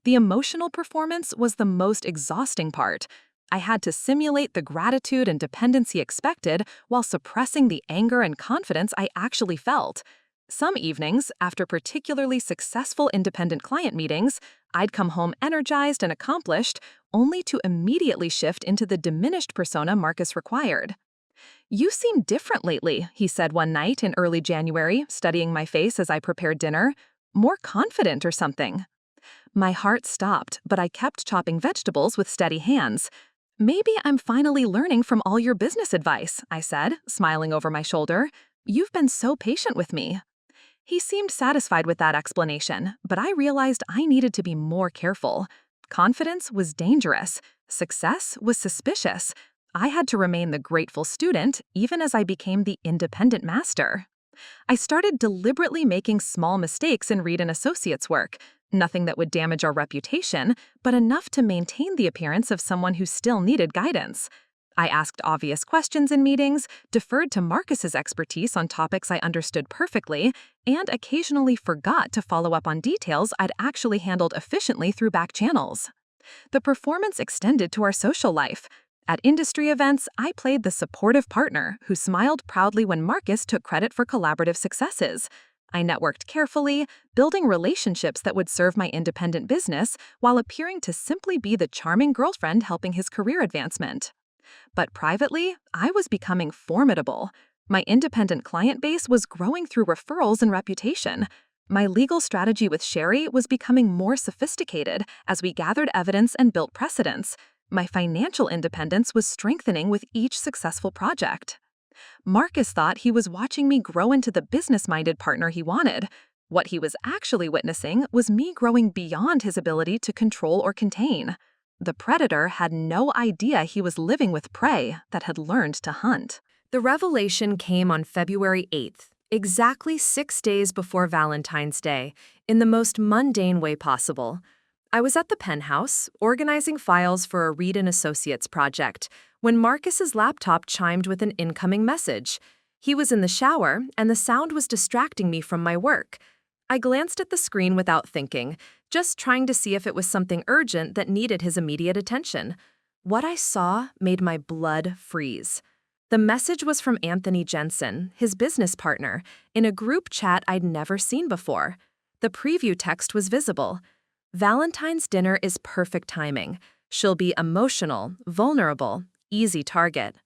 The emotional performance was the most exhausting part. I had to simulate the gratitude and dependency expected while suppressing the anger and confidence I actually felt. Some evenings, after particularly successful independent client meetings, I'd come home energized and accomplished, only to immediately shift into the diminished persona Marcus required. "You seem different lately," he said one night in early January, studying my face as I prepared dinner. "More confident or something." My heart stopped, but I kept chopping vegetables with steady hands. Maybe I'm finally learning from all your business advice, I said, smiling over my shoulder. You've been so patient with me. He seemed satisfied with that explanation, but I realized I needed to be more careful. Confidence was dangerous. Success was suspicious. I had to remain the grateful student even as I became the independent master. I started deliberately making small mistakes in Reed and Associates' work, nothing that would damage our reputation, but enough to maintain the appearance of someone who still needed guidance. I asked obvious questions in meetings, deferred to Marcus's expertise on topics I understood perfectly, and occasionally forgot to follow up on details I'd actually handled efficiently through back channels. The performance extended to our social life. At industry events, I played the supportive partner who smiled proudly when Marcus took credit for collaborative successes. I networked carefully, building relationships that would serve my independent business while appearing to simply be the charming girlfriend helping his career advancement. But privately, I was becoming formidable. My independent client base was growing through referrals and reputation. My legal strategy with Sherry was becoming more sophisticated as we gathered evidence and built precedents. My financial independence was strengthening with each successful project. Marcus thought he was watching me grow into the business-minded partner he wanted. What he was actually witnessing was me growing beyond his ability to control or contain. The predator had no idea he was living with prey that had learned to hunt. The revelation came on February 8th, exactly 6 days before Valentine's Day, in the most mundane way possible. I was at the penthouse, organizing files for a Reed & Associates project, when Marcus's laptop chimed with an incoming message. He was in the shower, and the sound was distracting me from my work. I glanced at the screen without thinking, just trying to see if it was something urgent that needed his immediate attention. What I saw made my blood freeze. The message was from Anthony Jensen, his business partner, in a group chat I'd never seen before. The preview text was visible. Valentine's dinner is perfect timing. She'll be emotional, vulnerable, easy target.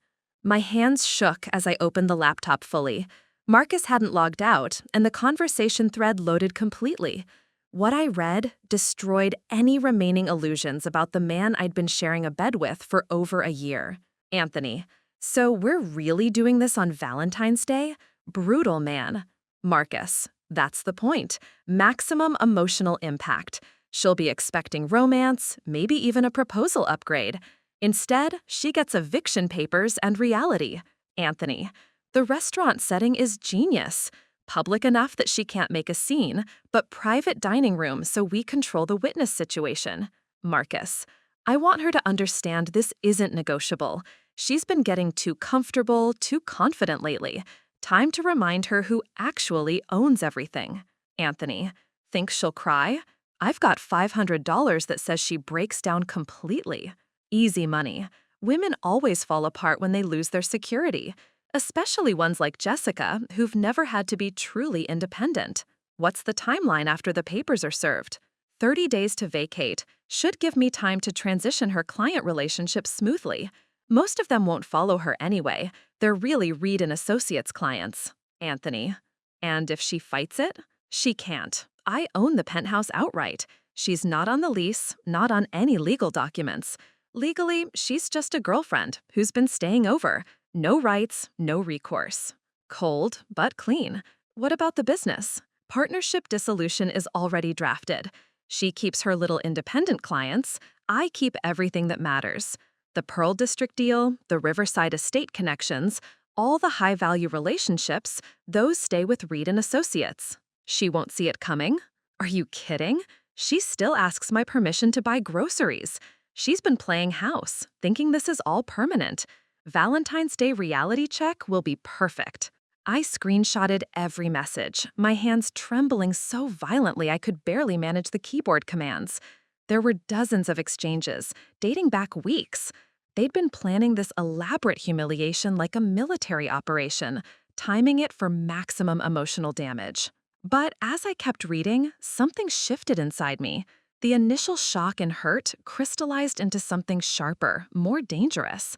My hands shook as I opened the laptop fully. Marcus hadn't logged out, and the conversation thread loaded completely. What I read destroyed any remaining illusions about the man I'd been sharing a bed with for over a year. Anthony. So we're really doing this on Valentine's Day? Brutal, man. Marcus. That's the point. Maximum emotional impact. She'll be expecting romance, maybe even a proposal upgrade. Instead, she gets eviction papers and reality. Anthony. The restaurant setting is genius. Public enough that she can't make a scene, but private dining room so we control the witness situation. Marcus. I want her to understand this isn't negotiable. She's been getting too comfortable, too confident lately. Time to remind her who actually owns everything. Anthony. Think she'll cry? I've got $500 that says she breaks down completely. Easy money. Women always fall apart when they lose their security, especially ones like Jessica, who've never had to be truly independent. What's the timeline after the papers are served? 30 days to vacate. Should give me time to transition her client relationships smoothly. Most of them won't follow her anyway. They're really Reed & Associates clients. Anthony. And if she fights it? She can't. I own the penthouse outright. She's not on the lease, not on any legal documents. Legally, she's just a girlfriend who's been staying over. No rights, no recourse. Cold, but clean. What about the business? Partnership dissolution is already drafted. She keeps her little independent clients. I keep everything that matters. The Pearl District deal, the Riverside Estate connections, all the high-value relationships, those stay with Reed & Associates. She won't see it coming? Are you kidding? She still asks my permission to buy groceries. She's been playing house, thinking this is all permanent. Valentine's Day reality check will be perfect. I screenshotted every message, my hands trembling so violently I could barely manage the keyboard commands. There were dozens of exchanges, dating back weeks. They'd been planning this elaborate humiliation like a military operation, timing it for maximum emotional damage. But as I kept reading, something shifted inside me. The initial shock and hurt crystallized into something sharper, more dangerous.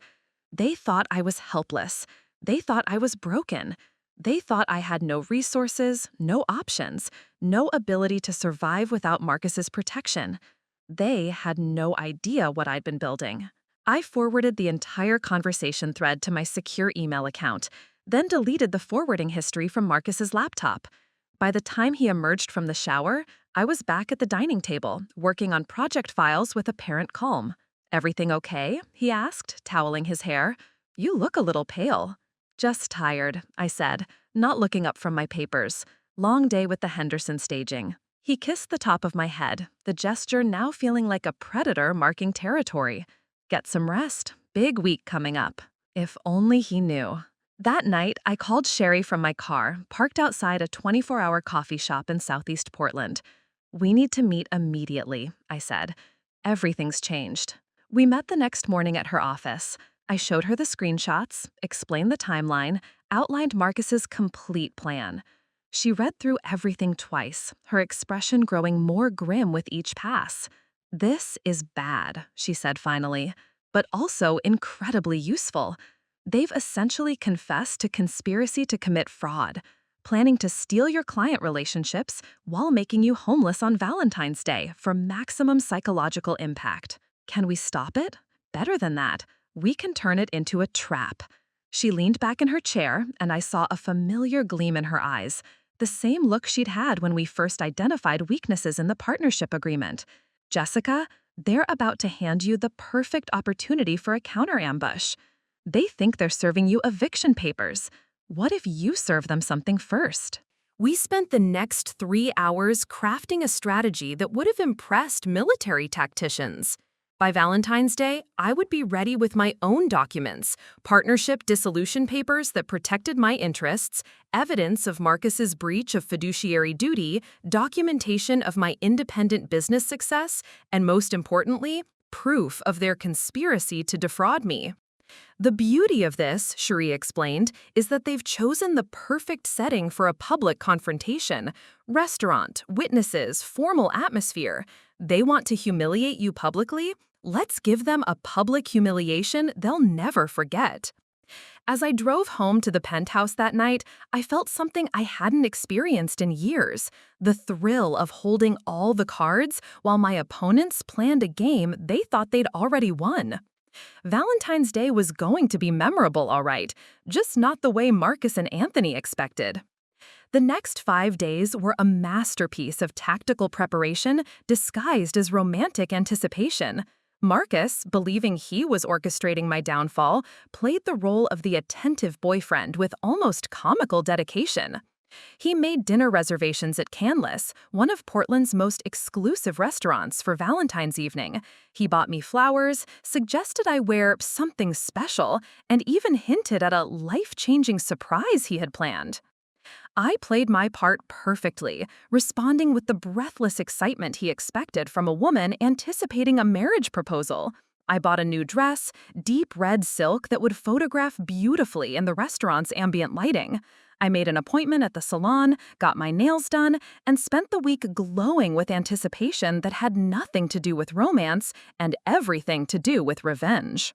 They thought I was helpless. They thought I was broken. They thought I had no resources, no options, no ability to survive without Marcus's protection. They had no idea what I'd been building. I forwarded the entire conversation thread to my secure email account, then deleted the forwarding history from Marcus's laptop. By the time he emerged from the shower, I was back at the dining table, working on project files with apparent calm. "Everything okay?" he asked, toweling his hair. "You look a little pale." "Just tired," I said, not looking up from my papers. "Long day with the Henderson staging." He kissed the top of my head, the gesture now feeling like a predator marking territory. "Get some rest. Big week coming up." If only he knew. That night, I called Sherry from my car, parked outside a 24-hour coffee shop in Southeast Portland. "We need to meet immediately," I said. "Everything's changed." We met the next morning at her office. I showed her the screenshots, explained the timeline, outlined Marcus's complete plan. She read through everything twice, her expression growing more grim with each pass. "This is bad," she said finally, "but also incredibly useful. They've essentially confessed to conspiracy to commit fraud, planning to steal your client relationships while making you homeless on Valentine's Day for maximum psychological impact. Can we stop it? Better than that, we can turn it into a trap." She leaned back in her chair, and I saw a familiar gleam in her eyes, the same look she'd had when we first identified weaknesses in the partnership agreement. "Jessica, they're about to hand you the perfect opportunity for a counter-ambush. They think they're serving you eviction papers. What if you serve them something first?" We spent the next 3 hours crafting a strategy that would have impressed military tacticians. By Valentine's Day, I would be ready with my own documents, partnership dissolution papers that protected my interests, evidence of Marcus's breach of fiduciary duty, documentation of my independent business success, and most importantly, proof of their conspiracy to defraud me. "The beauty of this," Cherie explained, "is that they've chosen the perfect setting for a public confrontation. Restaurant, witnesses, formal atmosphere. They want to humiliate you publicly? Let's give them a public humiliation they'll never forget." As I drove home to the penthouse that night, I felt something I hadn't experienced in years, the thrill of holding all the cards while my opponents planned a game they thought they'd already won. Valentine's Day was going to be memorable, all right, just not the way Marcus and Anthony expected. The next 5 days were a masterpiece of tactical preparation disguised as romantic anticipation. Marcus, believing he was orchestrating my downfall, played the role of the attentive boyfriend with almost comical dedication. He made dinner reservations at Canlis, one of Portland's most exclusive restaurants, for Valentine's evening. He bought me flowers, suggested I wear something special, and even hinted at a life-changing surprise he had planned. I played my part perfectly, responding with the breathless excitement he expected from a woman anticipating a marriage proposal. I bought a new dress, deep red silk that would photograph beautifully in the restaurant's ambient lighting. I made an appointment at the salon, got my nails done, and spent the week glowing with anticipation that had nothing to do with romance and everything to do with revenge.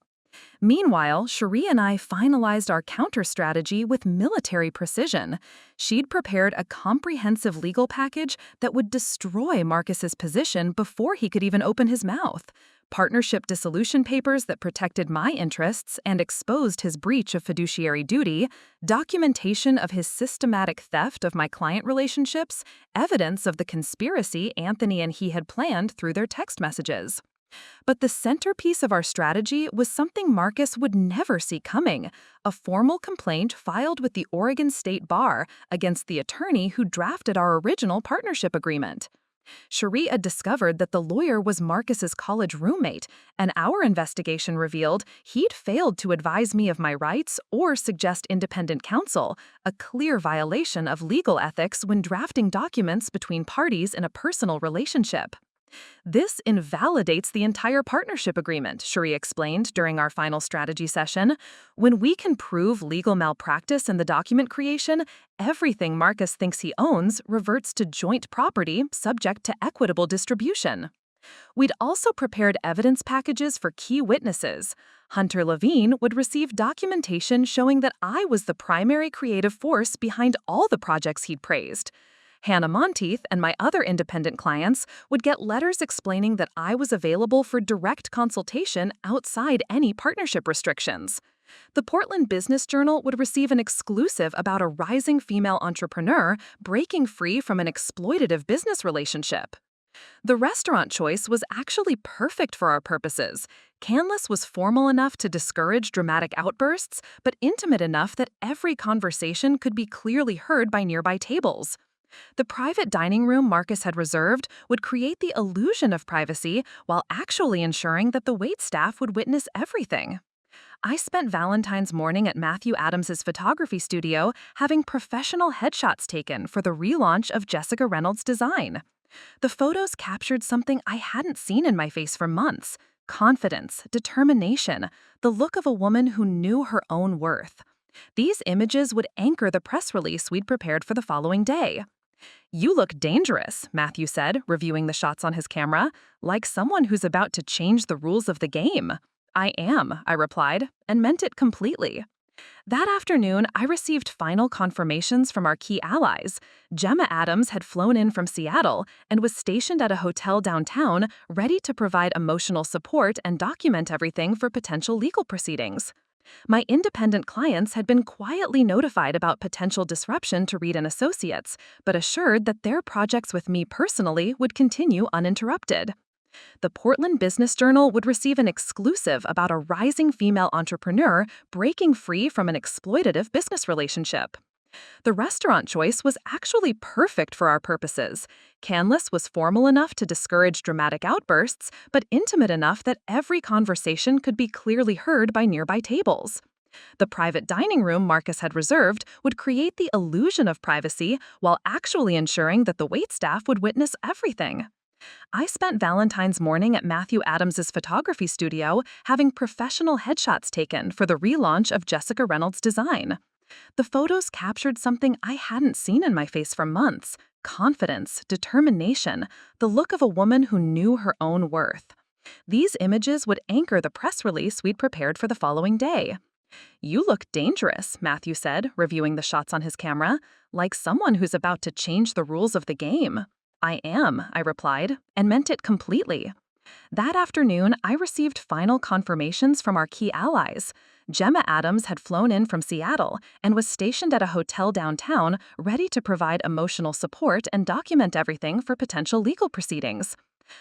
Meanwhile, Cherie and I finalized our counter-strategy with military precision. She'd prepared a comprehensive legal package that would destroy Marcus's position before he could even open his mouth. Partnership dissolution papers that protected my interests and exposed his breach of fiduciary duty, documentation of his systematic theft of my client relationships, evidence of the conspiracy Anthony and he had planned through their text messages. But the centerpiece of our strategy was something Marcus would never see coming: a formal complaint filed with the Oregon State Bar against the attorney who drafted our original partnership agreement. Cherie had discovered that the lawyer was Marcus's college roommate, and our investigation revealed he'd failed to advise me of my rights or suggest independent counsel, a clear violation of legal ethics when drafting documents between parties in a personal relationship. "This invalidates the entire partnership agreement," Cherie explained during our final strategy session. "When we can prove legal malpractice in the document creation, everything Marcus thinks he owns reverts to joint property subject to equitable distribution." We'd also prepared evidence packages for key witnesses. Hunter Levine would receive documentation showing that I was the primary creative force behind all the projects he'd praised. Hannah Monteith and my other independent clients would get letters explaining that I was available for direct consultation outside any partnership restrictions. The Portland Business Journal would receive an exclusive about a rising female entrepreneur breaking free from an exploitative business relationship. The restaurant choice was actually perfect for our purposes. Canlis was formal enough to discourage dramatic outbursts, but intimate enough that every conversation could be clearly heard by nearby tables. The private dining room Marcus had reserved would create the illusion of privacy while actually ensuring that the waitstaff would witness everything. I spent Valentine's morning at Matthew Adams's photography studio having professional headshots taken for the relaunch of Jessica Reynolds' design. The photos captured something I hadn't seen in my face for months: confidence, determination, the look of a woman who knew her own worth. These images would anchor the press release we'd prepared for the following day. "You look dangerous," Matthew said, reviewing the shots on his camera, "like someone who's about to change the rules of the game." "I am," I replied, and meant it completely. That afternoon, I received final confirmations from our key allies. Gemma Adams had flown in from Seattle and was stationed at a hotel downtown, ready to provide emotional support and document everything for potential legal proceedings. My independent clients had been quietly notified about potential disruption to Reed and Associates, but assured that their projects with me personally would continue uninterrupted. The Portland Business Journal would receive an exclusive about a rising female entrepreneur breaking free from an exploitative business relationship. The restaurant choice was actually perfect for our purposes. Canlis was formal enough to discourage dramatic outbursts, but intimate enough that every conversation could be clearly heard by nearby tables. The private dining room Marcus had reserved would create the illusion of privacy while actually ensuring that the waitstaff would witness everything. I spent Valentine's morning at Matthew Adams's photography studio having professional headshots taken for the relaunch of Jessica Reynolds' design. The photos captured something I hadn't seen in my face for months: confidence, determination, the look of a woman who knew her own worth. These images would anchor the press release we'd prepared for the following day. "You look dangerous," Matthew said, reviewing the shots on his camera, "like someone who's about to change the rules of the game." "I am," I replied, and meant it completely. That afternoon, I received final confirmations from our key allies. Gemma Adams had flown in from Seattle and was stationed at a hotel downtown, ready to provide emotional support and document everything for potential legal proceedings.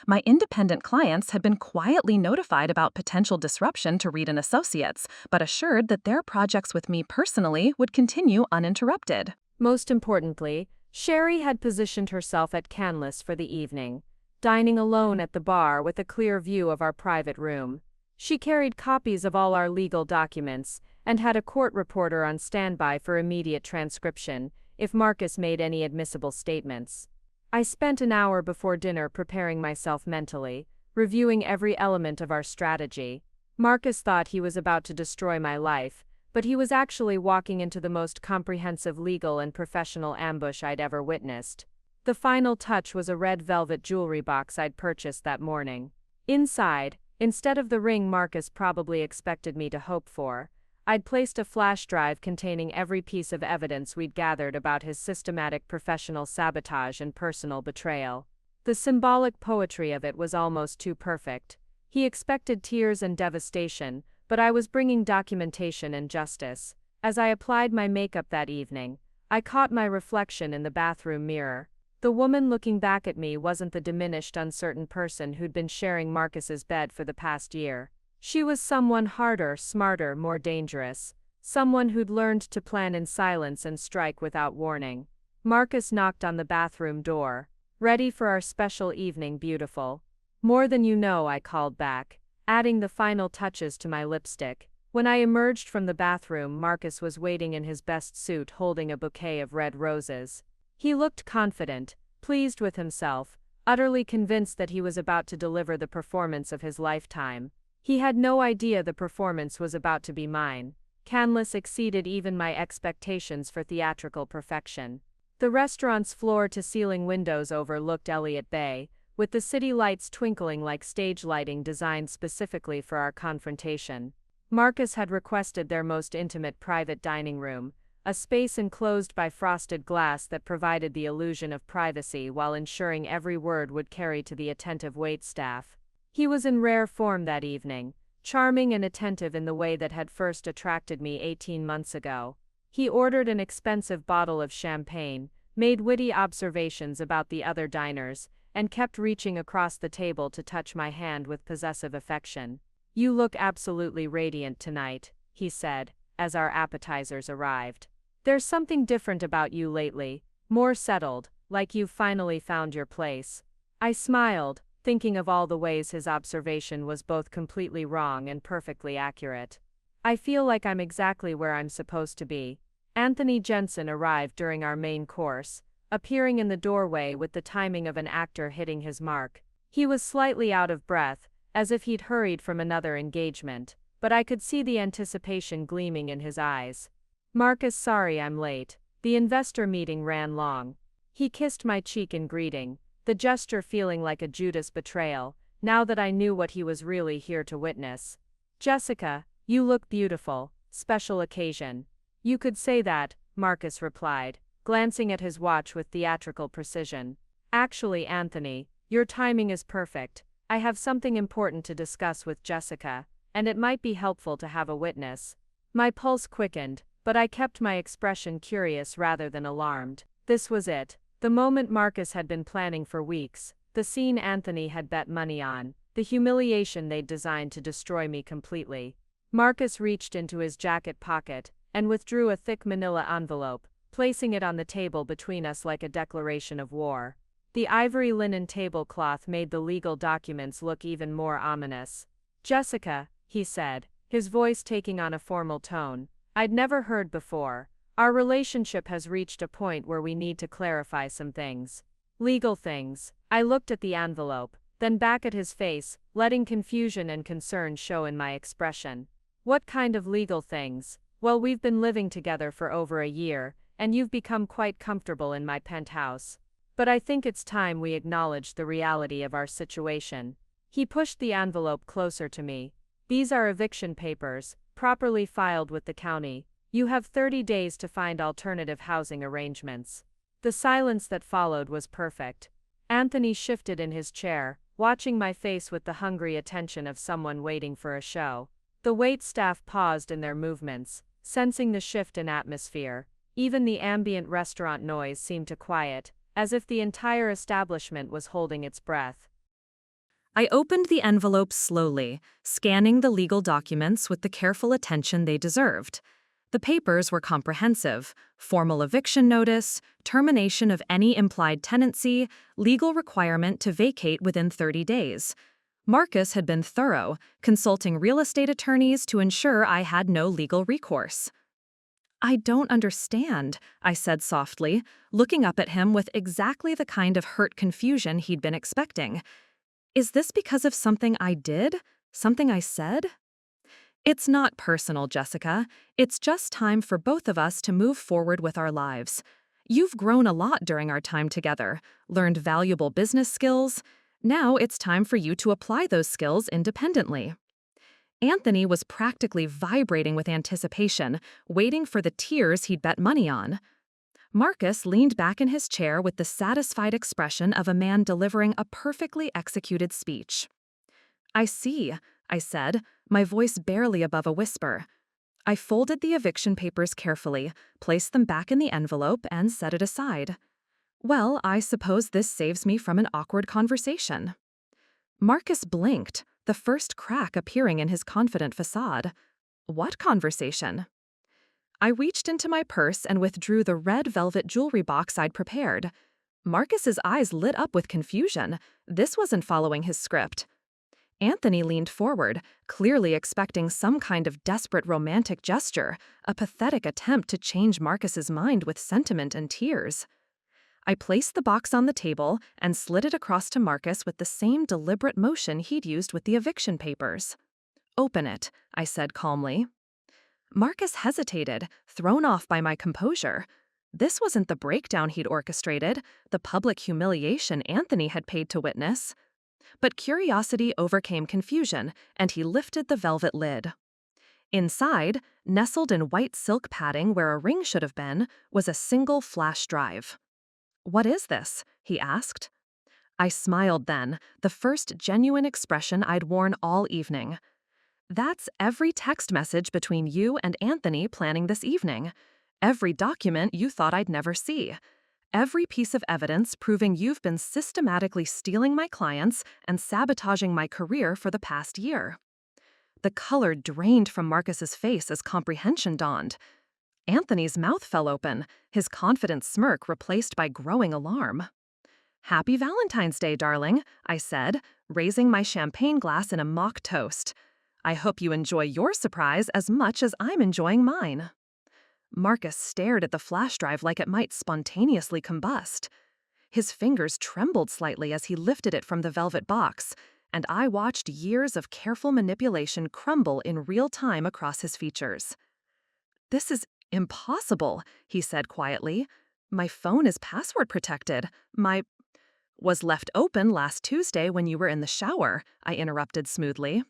My independent clients had been quietly notified about potential disruption to Reed and Associates, but assured that their projects with me personally would continue uninterrupted. Most importantly, Sherry had positioned herself at Canlis for the evening, dining alone at the bar with a clear view of our private room. She carried copies of all our legal documents and had a court reporter on standby for immediate transcription if Marcus made any admissible statements. I spent an hour before dinner preparing myself mentally, reviewing every element of our strategy. Marcus thought he was about to destroy my life, but he was actually walking into the most comprehensive legal and professional ambush I'd ever witnessed. The final touch was a red velvet jewelry box I'd purchased that morning. Inside, instead of the ring Marcus probably expected me to hope for, I'd placed a flash drive containing every piece of evidence we'd gathered about his systematic professional sabotage and personal betrayal. The symbolic poetry of it was almost too perfect. He expected tears and devastation, but I was bringing documentation and justice. As I applied my makeup that evening, I caught my reflection in the bathroom mirror. The woman looking back at me wasn't the diminished, uncertain person who'd been sharing Marcus's bed for the past year. She was someone harder, smarter, more dangerous. Someone who'd learned to plan in silence and strike without warning. Marcus knocked on the bathroom door. "Ready for our special evening, beautiful?" "More than you know," I called back, adding the final touches to my lipstick. When I emerged from the bathroom, Marcus was waiting in his best suit holding a bouquet of red roses. He looked confident, pleased with himself, utterly convinced that he was about to deliver the performance of his lifetime. He had no idea the performance was about to be mine. Canlis exceeded even my expectations for theatrical perfection. The restaurant's floor-to-ceiling windows overlooked Elliott Bay, with the city lights twinkling like stage lighting designed specifically for our confrontation. Marcus had requested their most intimate private dining room, a space enclosed by frosted glass that provided the illusion of privacy while ensuring every word would carry to the attentive waitstaff. He was in rare form that evening, charming and attentive in the way that had first attracted me 18 months ago. He ordered an expensive bottle of champagne, made witty observations about the other diners, and kept reaching across the table to touch my hand with possessive affection. "You look absolutely radiant tonight," he said, as our appetizers arrived. "There's something different about you lately, more settled, like you've finally found your place." I smiled, thinking of all the ways his observation was both completely wrong and perfectly accurate. "I feel like I'm exactly where I'm supposed to be." Anthony Jensen arrived during our main course, appearing in the doorway with the timing of an actor hitting his mark. He was slightly out of breath, as if he'd hurried from another engagement, but I could see the anticipation gleaming in his eyes. "Marcus, sorry I'm late. The investor meeting ran long." He kissed my cheek in greeting, the gesture feeling like a Judas betrayal, now that I knew what he was really here to witness. "Jessica, you look beautiful. Special occasion." "You could say that," Marcus replied, glancing at his watch with theatrical precision. "Actually, Anthony, your timing is perfect. I have something important to discuss with Jessica, and it might be helpful to have a witness." My pulse quickened, but I kept my expression curious rather than alarmed. This was it, the moment Marcus had been planning for weeks, the scene Anthony had bet money on, the humiliation they'd designed to destroy me completely. Marcus reached into his jacket pocket and withdrew a thick manila envelope, placing it on the table between us like a declaration of war. The ivory linen tablecloth made the legal documents look even more ominous. "Jessica," he said, his voice taking on a formal tone I'd never heard before, "our relationship has reached a point where we need to clarify some things." "Legal things." I looked at the envelope, then back at his face, letting confusion and concern show in my expression. "What kind of legal things?" "Well, we've been living together for over a year, and you've become quite comfortable in my penthouse. But I think it's time we acknowledge the reality of our situation." He pushed the envelope closer to me. "These are eviction papers, properly filed with the county. You have 30 days to find alternative housing arrangements." The silence that followed was perfect. Anthony shifted in his chair, watching my face with the hungry attention of someone waiting for a show. The waitstaff paused in their movements, sensing the shift in atmosphere. Even the ambient restaurant noise seemed to quiet, as if the entire establishment was holding its breath. I opened the envelope slowly, scanning the legal documents with the careful attention they deserved. The papers were comprehensive: formal eviction notice, termination of any implied tenancy, legal requirement to vacate within 30 days. Marcus had been thorough, consulting real estate attorneys to ensure I had no legal recourse. "I don't understand," I said softly, looking up at him with exactly the kind of hurt confusion he'd been expecting. "Is this because of something I did? Something I said?" "It's not personal, Jessica. It's just time for both of us to move forward with our lives. You've grown a lot during our time together, learned valuable business skills. Now it's time for you to apply those skills independently." Anthony was practically vibrating with anticipation, waiting for the tears he'd bet money on. Marcus leaned back in his chair with the satisfied expression of a man delivering a perfectly executed speech. "I see," I said, my voice barely above a whisper. I folded the eviction papers carefully, placed them back in the envelope, and set it aside. "Well, I suppose this saves me from an awkward conversation." Marcus blinked, the first crack appearing in his confident facade. "What conversation?" I reached into my purse and withdrew the red velvet jewelry box I'd prepared. Marcus's eyes lit up with confusion. This wasn't following his script. Anthony leaned forward, clearly expecting some kind of desperate romantic gesture, a pathetic attempt to change Marcus's mind with sentiment and tears. I placed the box on the table and slid it across to Marcus with the same deliberate motion he'd used with the eviction papers. "Open it," I said calmly. Marcus hesitated, thrown off by my composure. This wasn't the breakdown he'd orchestrated, the public humiliation Anthony had paid to witness. But curiosity overcame confusion, and he lifted the velvet lid. Inside, nestled in white silk padding where a ring should have been, was a single flash drive. "What is this?" he asked. I smiled then, the first genuine expression I'd worn all evening. "That's every text message between you and Anthony planning this evening. Every document you thought I'd never see. Every piece of evidence proving you've been systematically stealing my clients and sabotaging my career for the past year." The color drained from Marcus's face as comprehension dawned. Anthony's mouth fell open, his confident smirk replaced by growing alarm. "Happy Valentine's Day, darling," I said, raising my champagne glass in a mock toast. "I hope you enjoy your surprise as much as I'm enjoying mine." Marcus stared at the flash drive like it might spontaneously combust. His fingers trembled slightly as he lifted it from the velvet box, and I watched years of careful manipulation crumble in real time across his features. "This is impossible," he said quietly. "My phone is password protected. My—" "Was left open last Tuesday when you were in the shower," I interrupted smoothly.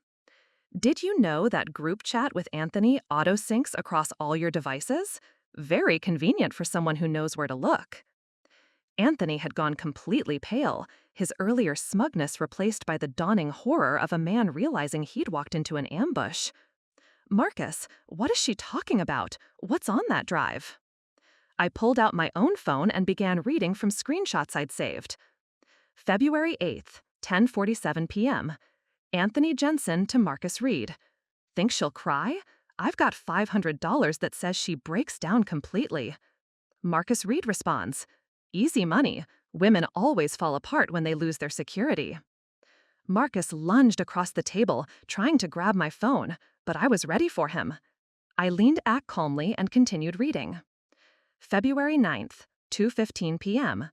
"Did you know that group chat with Anthony auto-syncs across all your devices? Very convenient for someone who knows where to look." Anthony had gone completely pale, his earlier smugness replaced by the dawning horror of a man realizing he'd walked into an ambush. "Marcus, what is she talking about? What's on that drive?" I pulled out my own phone and began reading from screenshots I'd saved. February 8th, 10:47 p.m. Anthony Jensen to Marcus Reed. "Think she'll cry? I've got $500 that says she breaks down completely." Marcus Reed responds, "Easy money. Women always fall apart when they lose their security." Marcus lunged across the table, trying to grab my phone, but I was ready for him. I leaned back calmly and continued reading. February 9th, 2:15 p.m.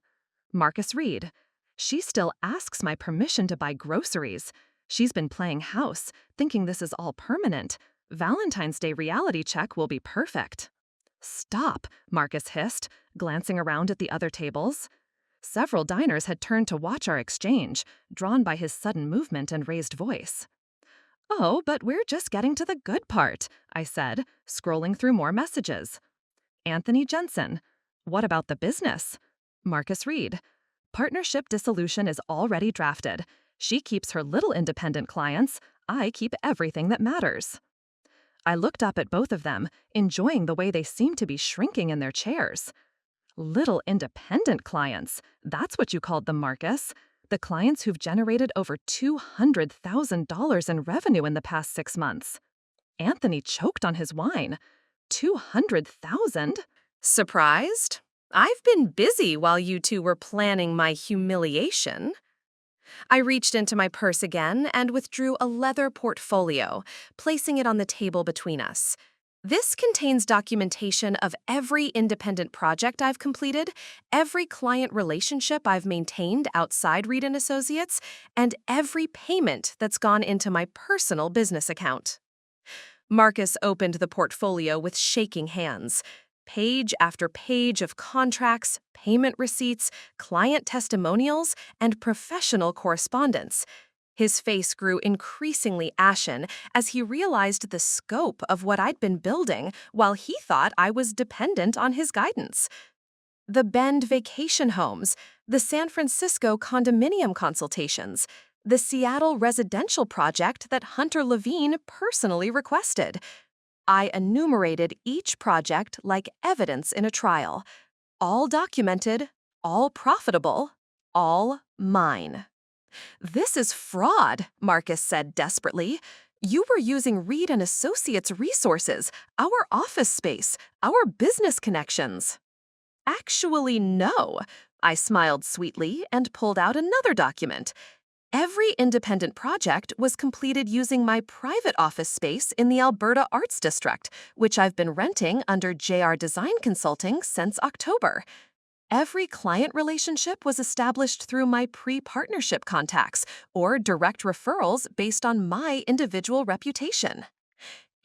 Marcus Reed. "She still asks my permission to buy groceries. She's been playing house, thinking this is all permanent. Valentine's Day reality check will be perfect." "Stop," Marcus hissed, glancing around at the other tables. Several diners had turned to watch our exchange, drawn by his sudden movement and raised voice. "Oh, but we're just getting to the good part," I said, scrolling through more messages. Anthony Jensen. "What about the business?" Marcus Reed. "Partnership dissolution is already drafted. She keeps her little independent clients. I keep everything that matters." I looked up at both of them, enjoying the way they seemed to be shrinking in their chairs. "Little independent clients, that's what you called them, Marcus. The clients who've generated over $200,000 in revenue in the past 6 months." Anthony choked on his wine. "200,000? Surprised? I've been busy while you two were planning my humiliation." I reached into my purse again and withdrew a leather portfolio, placing it on the table between us. "This contains documentation of every independent project I've completed, every client relationship I've maintained outside Reed & Associates, and every payment that's gone into my personal business account." Marcus opened the portfolio with shaking hands. Page after page of contracts, payment receipts, client testimonials, and professional correspondence. His face grew increasingly ashen as he realized the scope of what I'd been building while he thought I was dependent on his guidance. The Bend vacation homes, the San Francisco condominium consultations, the Seattle residential project that Hunter Levine personally requested. I enumerated each project like evidence in a trial. All documented, all profitable, all mine. "This is fraud," Marcus said desperately. "You were using Reed & Associates resources, our office space, our business connections." "Actually, no." I smiled sweetly and pulled out another document. Every independent project was completed using my private office space in the Alberta Arts District, which I've been renting under JR Design Consulting since October. Every client relationship was established through my pre-partnership contacts or direct referrals based on my individual reputation.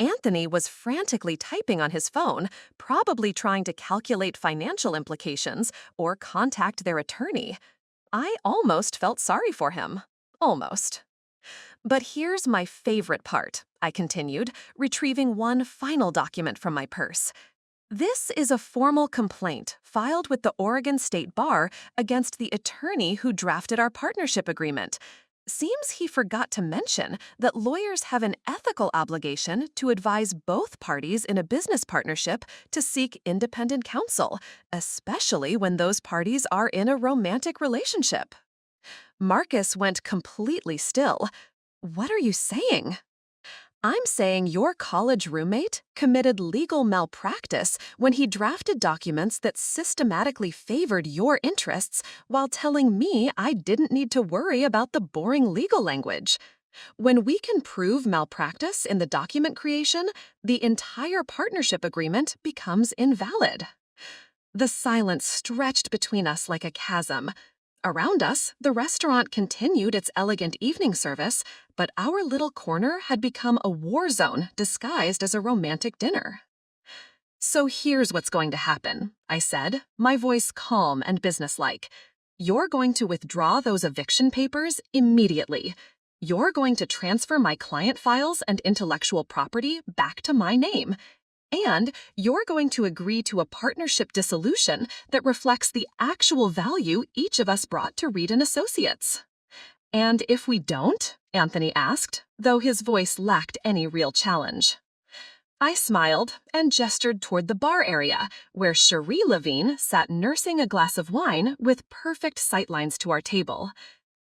Anthony was frantically typing on his phone, probably trying to calculate financial implications or contact their attorney. I almost felt sorry for him. Almost. But here's my favorite part. I continued, retrieving one final document from my purse. This is a formal complaint filed with the Oregon State Bar against the attorney who drafted our partnership agreement. Seems he forgot to mention that lawyers have an ethical obligation to advise both parties in a business partnership to seek independent counsel, especially when those parties are in a romantic relationship. Marcus went completely still. What are you saying? I'm saying your college roommate committed legal malpractice when he drafted documents that systematically favored your interests while telling me I didn't need to worry about the boring legal language. When we can prove malpractice in the document creation, the entire partnership agreement becomes invalid. The silence stretched between us like a chasm. Around us, the restaurant continued its elegant evening service, but our little corner had become a war zone disguised as a romantic dinner. So here's what's going to happen, I said, my voice calm and businesslike. You're going to withdraw those eviction papers immediately. You're going to transfer my client files and intellectual property back to my name. And you're going to agree to a partnership dissolution that reflects the actual value each of us brought to Reed & Associates. And if we don't? Anthony asked, though his voice lacked any real challenge. I smiled and gestured toward the bar area, where Cherie Levine sat nursing a glass of wine with perfect sightlines to our table.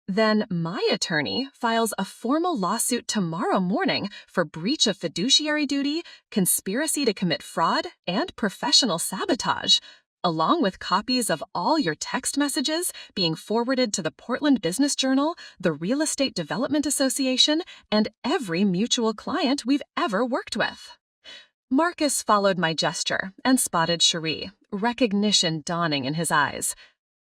Then my attorney files a formal lawsuit tomorrow morning for breach of fiduciary duty, conspiracy to commit fraud, and professional sabotage, along with copies of all your text messages being forwarded to the Portland Business Journal, the Real Estate Development Association, and every mutual client we've ever worked with. Marcus followed my gesture and spotted Cherie, recognition dawning in his eyes.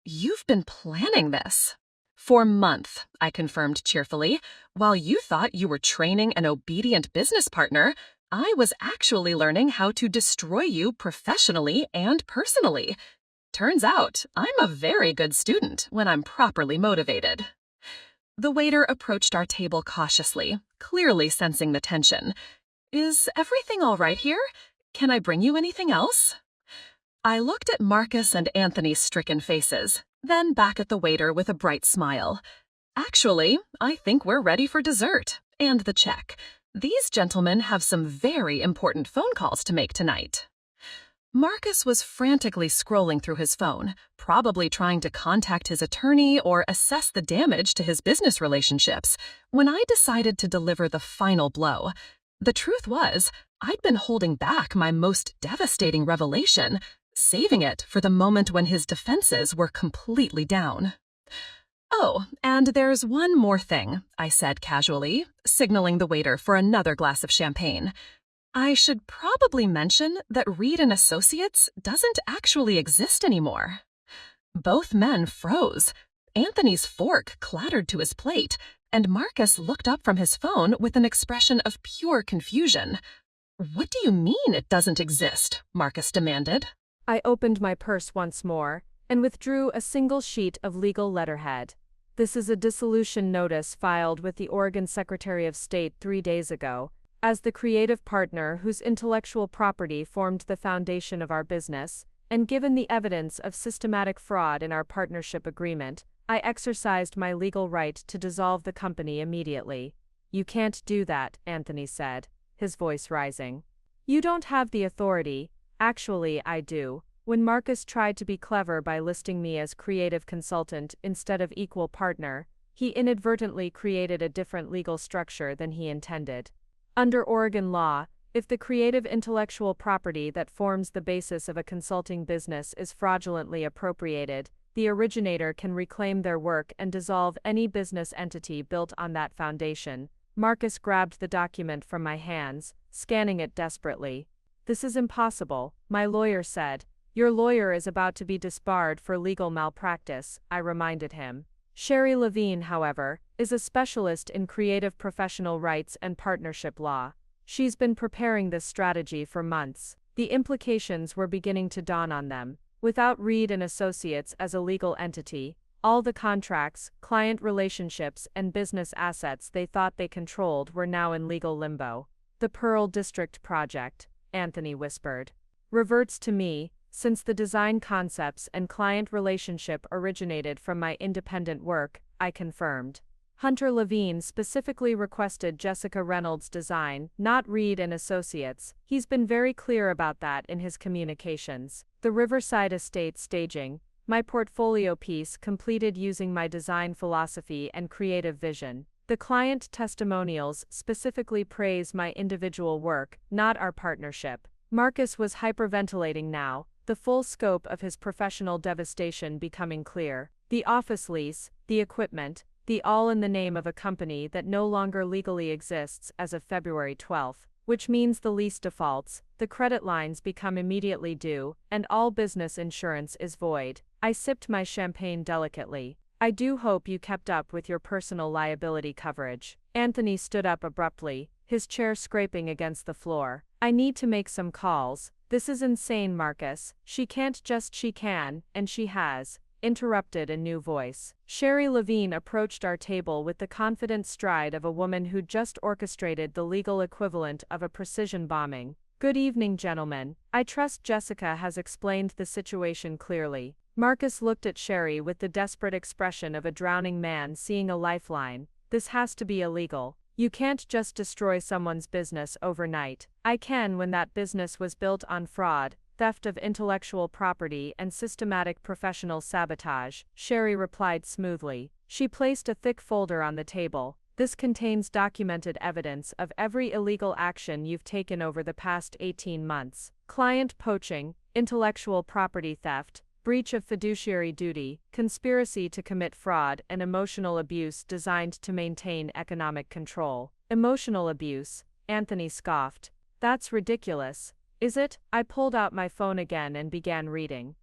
You've been planning this. For months, I confirmed cheerfully. While you thought you were training an obedient business partner, I was actually learning how to destroy you professionally and personally. Turns out, I'm a very good student when I'm properly motivated. The waiter approached our table cautiously, clearly sensing the tension. Is everything all right here? Can I bring you anything else? I looked at Marcus and Anthony's stricken faces, then back at the waiter with a bright smile. Actually, I think we're ready for dessert and the check. These gentlemen have some very important phone calls to make tonight. Marcus was frantically scrolling through his phone, probably trying to contact his attorney or assess the damage to his business relationships, when I decided to deliver the final blow. The truth was, I'd been holding back my most devastating revelation, saving it for the moment when his defenses were completely down. Oh, and there's one more thing, I said casually, signaling the waiter for another glass of champagne. I should probably mention that Reed & Associates doesn't actually exist anymore. Both men froze. Anthony's fork clattered to his plate, and Marcus looked up from his phone with an expression of pure confusion. What do you mean it doesn't exist? Marcus demanded. I opened my purse once more and withdrew a single sheet of legal letterhead. This is a dissolution notice filed with the Oregon Secretary of State 3 days ago. As the creative partner whose intellectual property formed the foundation of our business, and given the evidence of systematic fraud in our partnership agreement, I exercised my legal right to dissolve the company immediately. You can't do that, Anthony said, his voice rising. You don't have the authority. Actually, I do. When Marcus tried to be clever by listing me as creative consultant instead of equal partner, he inadvertently created a different legal structure than he intended. Under Oregon law, if the creative intellectual property that forms the basis of a consulting business is fraudulently appropriated, the originator can reclaim their work and dissolve any business entity built on that foundation. Marcus grabbed the document from my hands, scanning it desperately. This is impossible, my lawyer said. Your lawyer is about to be disbarred for legal malpractice, I reminded him. Cherie Levine, however, is a specialist in creative professional rights and partnership law. She's been preparing this strategy for months. The implications were beginning to dawn on them. Without Reed & Associates as a legal entity, all the contracts, client relationships, and business assets they thought they controlled were now in legal limbo. The Pearl District project, Anthony whispered. Reverts to me, since the design concepts and client relationship originated from my independent work, I confirmed. Hunter Levine specifically requested Jessica Reynolds' design, not Reed and Associates. He's been very clear about that in his communications. The Riverside Estate staging, my portfolio piece completed using my design philosophy and creative vision. The client testimonials specifically praise my individual work, not our partnership. Marcus was hyperventilating now, the full scope of his professional devastation becoming clear. The office lease, the equipment, the all in the name of a company that no longer legally exists as of February 12, which means the lease defaults, the credit lines become immediately due, and all business insurance is void. I sipped my champagne delicately. I do hope you kept up with your personal liability coverage. Anthony stood up abruptly, his chair scraping against the floor. I need to make some calls. This is insane, Marcus. She can, and she has. Interrupted a new voice. Sherry Levine approached our table with the confident stride of a woman who'd just orchestrated the legal equivalent of a precision bombing. Good evening, gentlemen. I trust Jessica has explained the situation clearly. Marcus looked at Sherry with the desperate expression of a drowning man seeing a lifeline. This has to be illegal. You can't just destroy someone's business overnight. I can when that business was built on fraud, theft of intellectual property and systematic professional sabotage, Sherry replied smoothly. She placed a thick folder on the table. This contains documented evidence of every illegal action you've taken over the past 18 months. Client poaching, intellectual property theft, breach of fiduciary duty, conspiracy to commit fraud, and emotional abuse designed to maintain economic control. Emotional abuse, Anthony scoffed. That's ridiculous. Is it? I pulled out my phone again and began reading.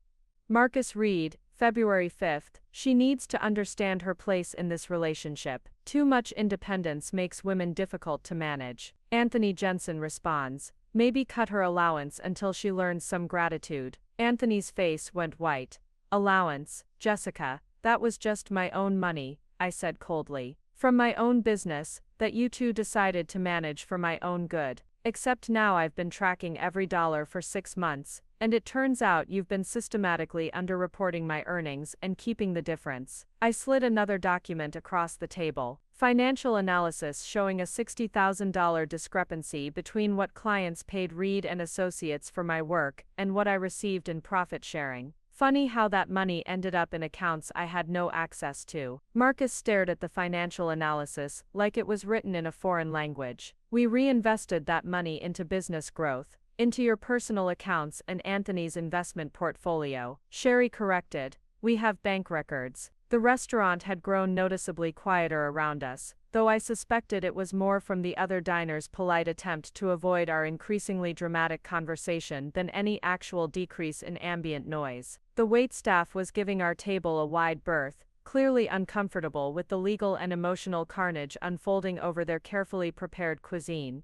Marcus Reed, February 5th, she needs to understand her place in this relationship. Too much independence makes women difficult to manage. Anthony Jensen responds, maybe cut her allowance until she learns some gratitude. Anthony's face went white. Allowance, Jessica, that was just my own money, I said coldly. From my own business, that you two decided to manage for my own good. Except now I've been tracking every dollar for 6 months, and it turns out you've been systematically underreporting my earnings and keeping the difference. I slid another document across the table. Financial analysis showing a $60,000 discrepancy between what clients paid Reed and Associates for my work and what I received in profit sharing. Funny how that money ended up in accounts I had no access to. Marcus stared at the financial analysis like it was written in a foreign language. We reinvested that money into business growth, into your personal accounts and Anthony's investment portfolio. Sherry corrected. We have bank records. The restaurant had grown noticeably quieter around us, though I suspected it was more from the other diners' polite attempt to avoid our increasingly dramatic conversation than any actual decrease in ambient noise. The waitstaff was giving our table a wide berth, clearly uncomfortable with the legal and emotional carnage unfolding over their carefully prepared cuisine.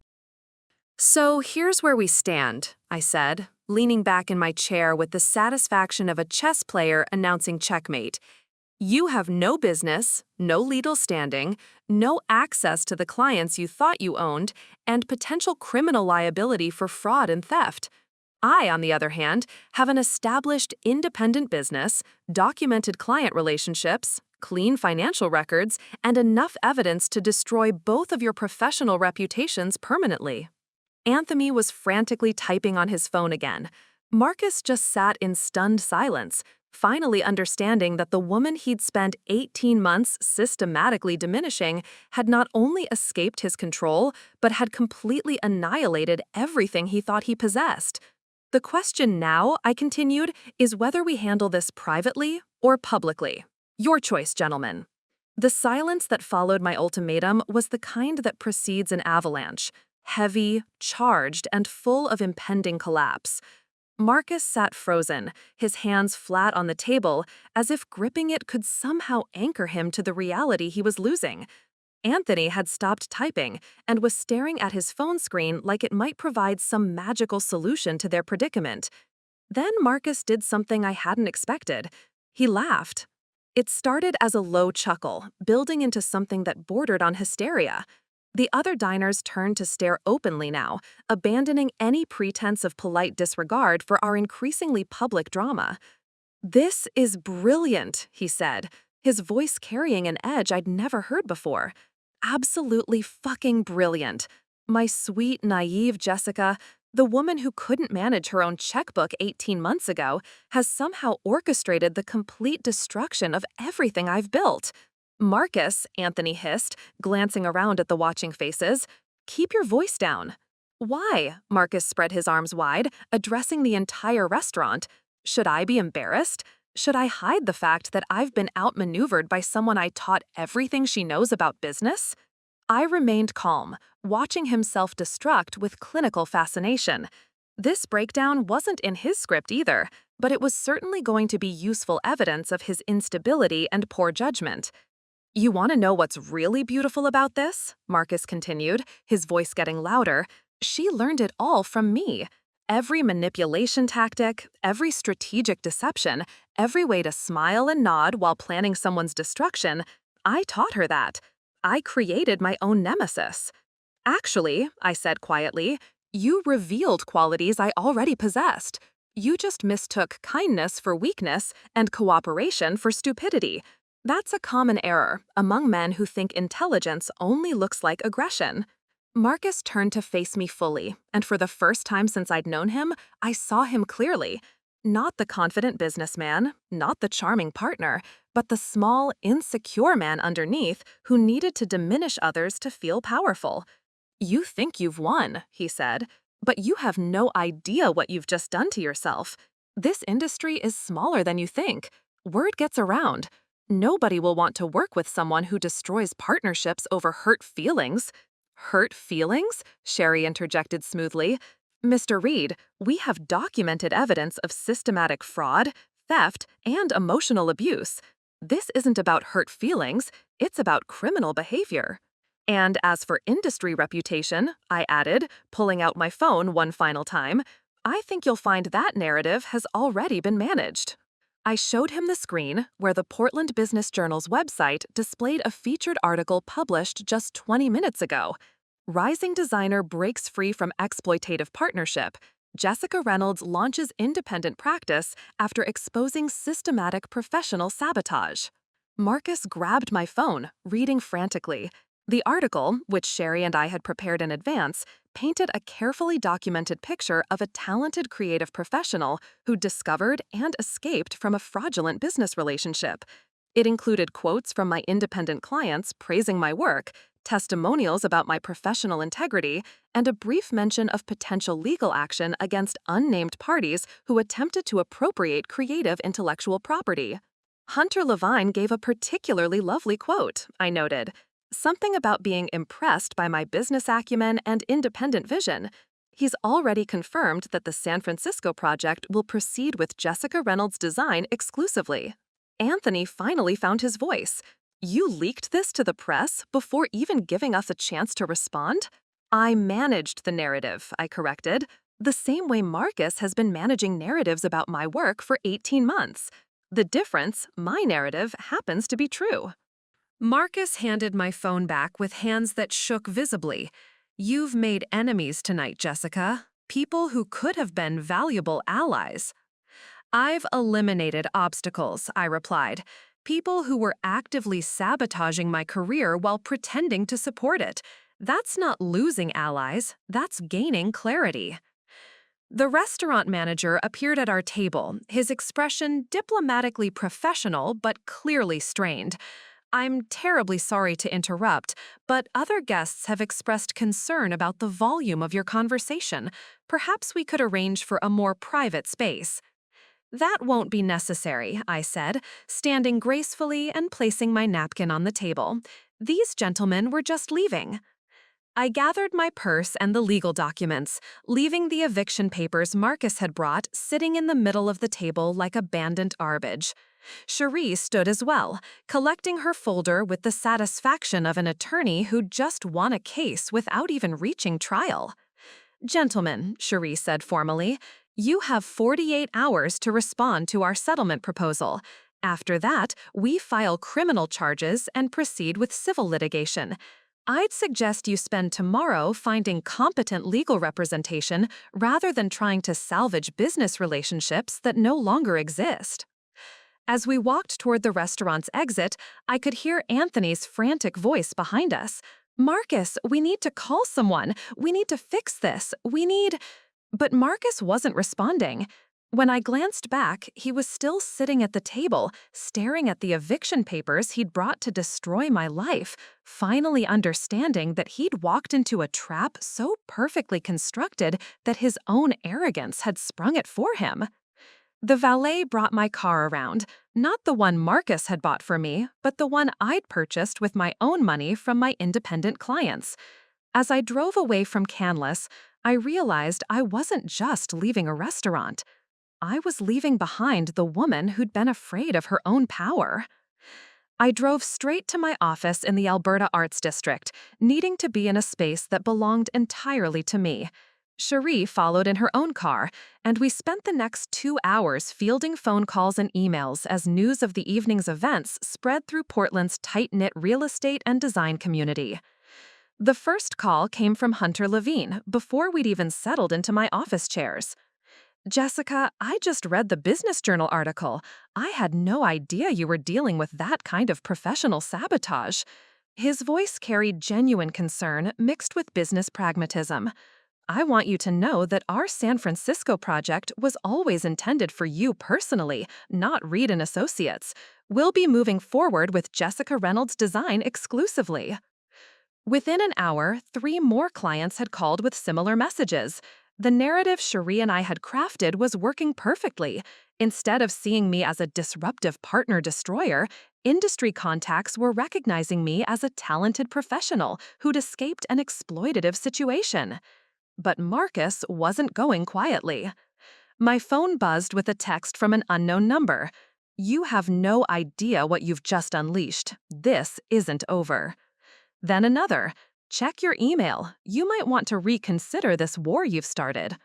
So here's where we stand, I said, leaning back in my chair with the satisfaction of a chess player announcing checkmate. You have no business, no legal standing, no access to the clients you thought you owned, and potential criminal liability for fraud and theft. I, on the other hand, have an established independent business, documented client relationships, clean financial records, and enough evidence to destroy both of your professional reputations permanently. Anthony was frantically typing on his phone again. Marcus just sat in stunned silence, finally understanding that the woman he'd spent 18 months systematically diminishing had not only escaped his control, but had completely annihilated everything he thought he possessed. The question now, I continued, is whether we handle this privately or publicly. Your choice, gentlemen. The silence that followed my ultimatum was the kind that precedes an avalanche, heavy, charged, and full of impending collapse. Marcus sat frozen, his hands flat on the table, as if gripping it could somehow anchor him to the reality he was losing. Anthony had stopped typing and was staring at his phone screen like it might provide some magical solution to their predicament. Then Marcus did something I hadn't expected. He laughed. It started as a low chuckle, building into something that bordered on hysteria. The other diners turned to stare openly now, abandoning any pretense of polite disregard for our increasingly public drama. "This is brilliant," he said, his voice carrying an edge I'd never heard before. "Absolutely fucking brilliant. My sweet, naive Jessica, the woman who couldn't manage her own checkbook 18 months ago, has somehow orchestrated the complete destruction of everything I've built." "Marcus," Anthony hissed, glancing around at the watching faces, "keep your voice down." "Why?" Marcus spread his arms wide, addressing the entire restaurant. "Should I be embarrassed? Should I hide the fact that I've been outmaneuvered by someone I taught everything she knows about business?" I remained calm, watching him self-destruct with clinical fascination. This breakdown wasn't in his script either, but it was certainly going to be useful evidence of his instability and poor judgment. "You want to know what's really beautiful about this?" Marcus continued, his voice getting louder. "She learned it all from me. Every manipulation tactic, every strategic deception, every way to smile and nod while planning someone's destruction, I taught her that. I created my own nemesis." "Actually," I said quietly, "you revealed qualities I already possessed. You just mistook kindness for weakness and cooperation for stupidity. That's a common error among men who think intelligence only looks like aggression." Marcus turned to face me fully, and for the first time since I'd known him, I saw him clearly. Not the confident businessman, not the charming partner, but the small, insecure man underneath who needed to diminish others to feel powerful. "You think you've won," he said, "but you have no idea what you've just done to yourself. This industry is smaller than you think. Word gets around. Nobody will want to work with someone who destroys partnerships over hurt feelings." "Hurt feelings?" Sherry interjected smoothly. "Mr. Reed, we have documented evidence of systematic fraud, theft, and emotional abuse. This isn't about hurt feelings, it's about criminal behavior." "And as for industry reputation," I added, pulling out my phone one final time, "I think you'll find that narrative has already been managed." I showed him the screen where the Portland Business Journal's website displayed a featured article published just 20 minutes ago. "Rising designer breaks free from exploitative partnership. Jessica Reynolds launches independent practice after exposing systematic professional sabotage." Marcus grabbed my phone, reading frantically. The article, which Sherry and I had prepared in advance, painted a carefully documented picture of a talented creative professional who discovered and escaped from a fraudulent business relationship. It included quotes from my independent clients praising my work, testimonials about my professional integrity, and a brief mention of potential legal action against unnamed parties who attempted to appropriate creative intellectual property. "Hunter Levine gave a particularly lovely quote," I noted. "Something about being impressed by my business acumen and independent vision. He's already confirmed that the San Francisco project will proceed with Jessica Reynolds' design exclusively." Anthony finally found his voice. "You leaked this to the press before even giving us a chance to respond?" "I managed the narrative," I corrected, "the same way Marcus has been managing narratives about my work for 18 months. The difference, my narrative happens to be true." Marcus handed my phone back with hands that shook visibly. "You've made enemies tonight, Jessica. People who could have been valuable allies." "I've eliminated obstacles," I replied. "People who were actively sabotaging my career while pretending to support it. That's not losing allies, that's gaining clarity." The restaurant manager appeared at our table, his expression diplomatically professional but clearly strained. "I'm terribly sorry to interrupt, but other guests have expressed concern about the volume of your conversation. Perhaps we could arrange for a more private space." "That won't be necessary," I said, standing gracefully and placing my napkin on the table. "These gentlemen were just leaving." I gathered my purse and the legal documents, leaving the eviction papers Marcus had brought sitting in the middle of the table like abandoned garbage. Cherie stood as well, collecting her folder with the satisfaction of an attorney who just won a case without even reaching trial. "Gentlemen," Cherie said formally, "you have 48 hours to respond to our settlement proposal. After that, we file criminal charges and proceed with civil litigation. I'd suggest you spend tomorrow finding competent legal representation rather than trying to salvage business relationships that no longer exist. As we walked toward the restaurant's exit, I could hear Anthony's frantic voice behind us. "Marcus, we need to call someone. We need to fix this. We need—" But Marcus wasn't responding. When I glanced back, he was still sitting at the table, staring at the eviction papers he'd brought to destroy my life, finally understanding that he'd walked into a trap so perfectly constructed that his own arrogance had sprung it for him. The valet brought my car around, not the one Marcus had bought for me, but the one I'd purchased with my own money from my independent clients. As I drove away from Canlis, I realized I wasn't just leaving a restaurant. I was leaving behind the woman who'd been afraid of her own power. I drove straight to my office in the Alberta Arts District, needing to be in a space that belonged entirely to me. Cherie followed in her own car, and we spent the next 2 hours fielding phone calls and emails as news of the evening's events spread through Portland's tight-knit real estate and design community. The first call came from Hunter Levine before we'd even settled into my office chairs. "Jessica, I just read the Business Journal article. I had no idea you were dealing with that kind of professional sabotage." His voice carried genuine concern mixed with business pragmatism. "I want you to know that our San Francisco project was always intended for you personally, not Reed and Associates. We'll be moving forward with Jessica Reynolds Design exclusively." Within an hour, 3 more clients had called with similar messages. The narrative Cherie and I had crafted was working perfectly. Instead of seeing me as a disruptive partner destroyer, industry contacts were recognizing me as a talented professional who'd escaped an exploitative situation. But Marcus wasn't going quietly. My phone buzzed with a text from an unknown number. "You have no idea what you've just unleashed. This isn't over." Then another. "Check your email. You might want to reconsider this war you've started."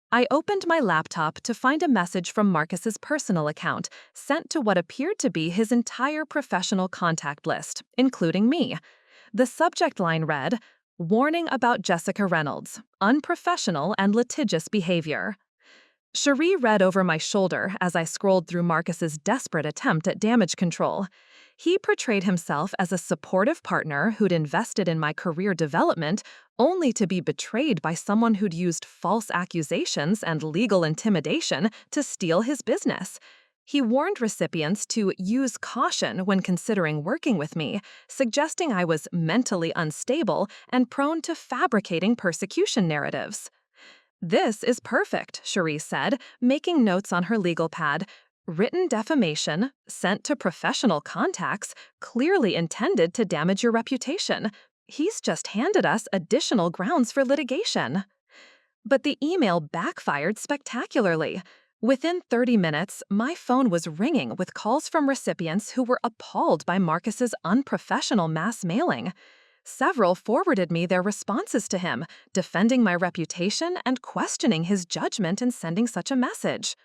I opened my laptop to find a message from Marcus's personal account, sent to what appeared to be his entire professional contact list, including me. The subject line read, "Warning about Jessica Reynolds, unprofessional and litigious behavior." Cherie read over my shoulder as I scrolled through Marcus's desperate attempt at damage control. He portrayed himself as a supportive partner who'd invested in my career development, only to be betrayed by someone who'd used false accusations and legal intimidation to steal his business. He warned recipients to use caution when considering working with me, suggesting I was mentally unstable and prone to fabricating persecution narratives. "This is perfect," Cherie said, making notes on her legal pad. "Written defamation, sent to professional contacts, clearly intended to damage your reputation. He's just handed us additional grounds for litigation." But the email backfired spectacularly. Within 30 minutes, my phone was ringing with calls from recipients who were appalled by Marcus's unprofessional mass mailing. Several forwarded me their responses to him, defending my reputation and questioning his judgment in sending such a message.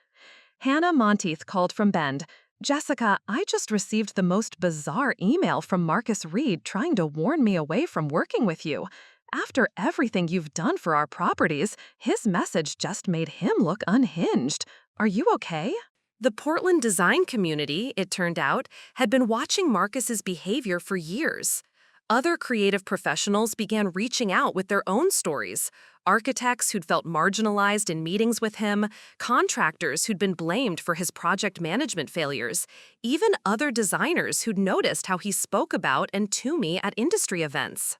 Hannah Monteith called from Bend. "Jessica, I just received the most bizarre email from Marcus Reed trying to warn me away from working with you. After everything you've done for our properties, his message just made him look unhinged. Are you okay?" The Portland design community, it turned out, had been watching Marcus's behavior for years. Other creative professionals began reaching out with their own stories. Architects who'd felt marginalized in meetings with him, contractors who'd been blamed for his project management failures, even other designers who'd noticed how he spoke about and to me at industry events.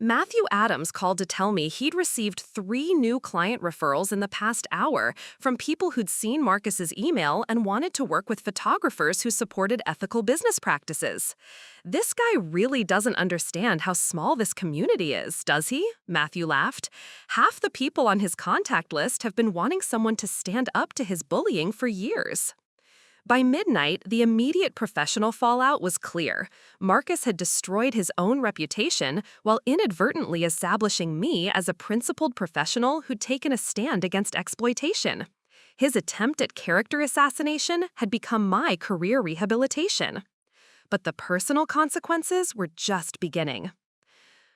Matthew Adams called to tell me he'd received 3 new client referrals in the past hour from people who'd seen Marcus's email and wanted to work with photographers who supported ethical business practices. "This guy really doesn't understand how small this community is, does he?" Matthew laughed. "Half the people on his contact list have been wanting someone to stand up to his bullying for years." By midnight, the immediate professional fallout was clear. Marcus had destroyed his own reputation while inadvertently establishing me as a principled professional who'd taken a stand against exploitation. His attempt at character assassination had become my career rehabilitation. But the personal consequences were just beginning.